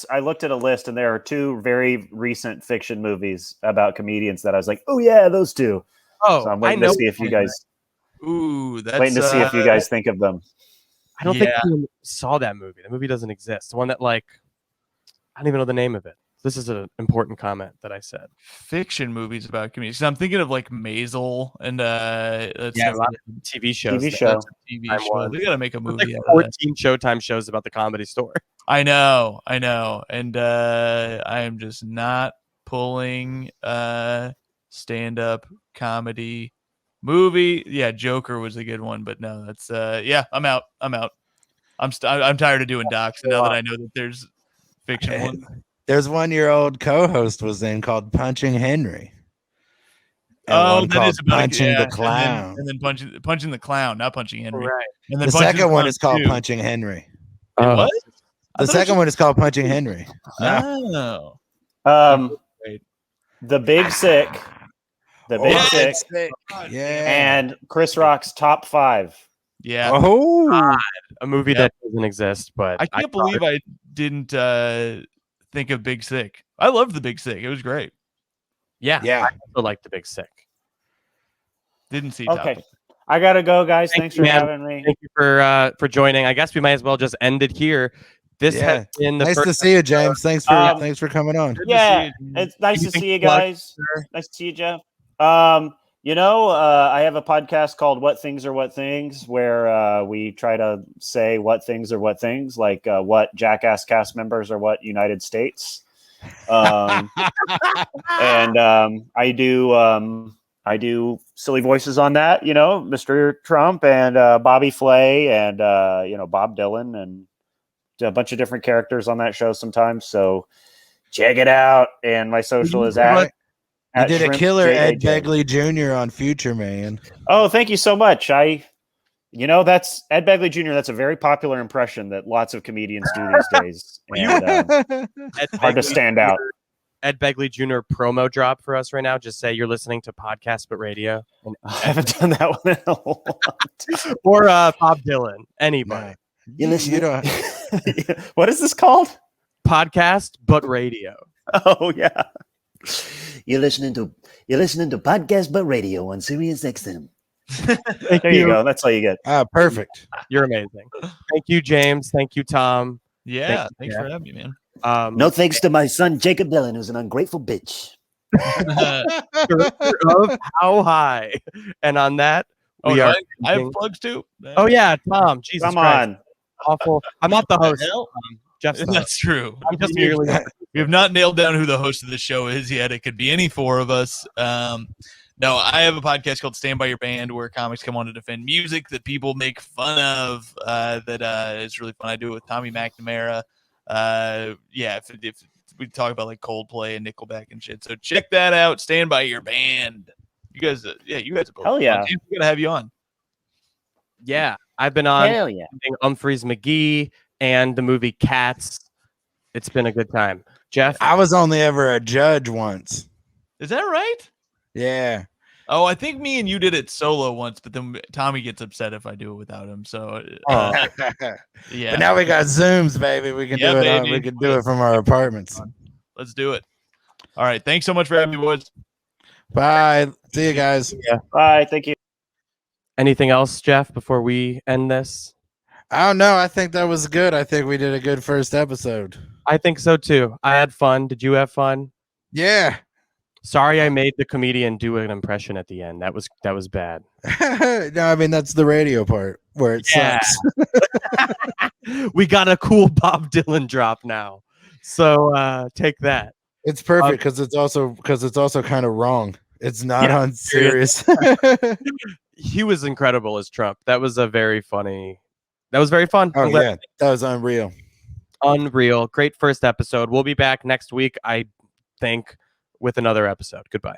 I looked at a list and there are two very recent fiction movies about comedians that I was like, oh yeah, those two. Oh, So I'm waiting to see if you guys Ooh, that's waiting to see if you guys think of them. I don't think you saw that movie. The movie doesn't exist. The one that I don't even know the name of it. This is an important comment that I said. fiction movies about comedians. I'm thinking of like Maisel and A lot of TV shows. TV show. TV Time show. one. They gotta make a movie. Like out of that. 14 Showtime shows about the Comedy Store. I know, and I am just not pulling stand-up comedy movie. Yeah, Joker was a good one, but no, that's I'm out. I'm tired of doing docs, and now that I know that there's fiction ones. There's one your old co-host was in called Punching Henry. And Oh, one that called is about Punching yeah, the Clown. and then punching the clown, not punching Henry. Right. And then The Punching second one Clown is called too. Punching Henry. What? The second one is called Punching Henry. Oh, The Big Sick, The Big Oh, Sick, Yeah. and Chris Rock's top 5. yeah. Oh, A movie Yeah. that doesn't exist, but I can't believe I didn't think of Big Sick. I loved the Big Sick. It was great. yeah, yeah. I also like The Big Sick. Didn't see. Okay. Top. I gotta go, guys. Thanks for man. having me. Thank you for joining. I guess we might as well just end it here. This Yeah. has been the Nice first to see you, James. Thanks for coming on. Good to Yeah, see you. it's nice to Anything see you to plug, guys. sir? Nice to see you, Geoff. I have a podcast called What Things Are What Things, where we try to say what things are what things, like what Jackass cast members are what United States. And I do silly voices on that, Mr. Trump and Bobby Flay and Bob Dylan and a bunch of different characters on that show sometimes. So check it out. And my social is at You did a Shrimp killer Ed JAJ. Begley Jr. on Future Man. Oh, thank you so much. That's Ed Begley Jr. That's a very popular impression that lots of comedians do these days. And, Ed hard to Begley stand out. Jr. Ed Begley Jr. promo drop for us right now. Just say you're listening to Podcast But Radio. I haven't done that one in a long time. Or Bob Dylan. Anybody. You listen. You don't- What is this called? Podcast But Radio. Oh yeah. You're listening to Podcast But Radio on Sirius XM. There you go. That's all you get. Perfect. You're amazing. Thank you, James. Thank you, Tom. Yeah, Thank you, thanks Jeff. for having me, man. No thanks to my son Jacob Dylan, who's an ungrateful bitch. Of How High. And on that, Oh, we no, are. I have plugs too. Oh yeah, Tom. Jesus Come Christ. on. Awful. I'm not the host. hell? Jeff's the host. That's true. I'm just merely. We have not nailed down who the host of the show is yet. It could be any four of us. No, I have a podcast called Stand By Your Band where comics come on to defend music that people make fun of. That is really fun. I do it with Tommy McNamara. If we talk about like Coldplay and Nickelback and shit. So check that out. Stand By Your Band. You guys, you guys are both Hell yeah. fun. James, we gotta have you on. Yeah, I've been on Hell yeah. Humphreys McGee and the movie Cats. It's been a good time. Jeff, I was only ever a judge once. Is that right? Yeah. Oh, I think me and you did it solo once, but then Tommy gets upset if I do it without him. So yeah. But now we got Zooms, baby. We can do it. Baby. We can do it from our apartments. Let's do it. All right. Thanks so much for having me, boys. Bye. See you guys. Yeah. Bye. Thank you. Anything else, Geoff, before we end this? I don't know. I think that was good. I think we did a good first episode. I think so too. I had fun. Did you have fun? Yeah. Sorry, I made the comedian do an impression at the end. That was bad. No, I mean that's the radio part where it sucks. We got a cool Bob Dylan drop now, so take that. It's perfect because it's also kind of wrong. It's not on serious. He was incredible as Trump. That was very fun. Oh yeah, that was unreal. Unreal. Great first episode. We'll be back next week, I think, with another episode. Goodbye.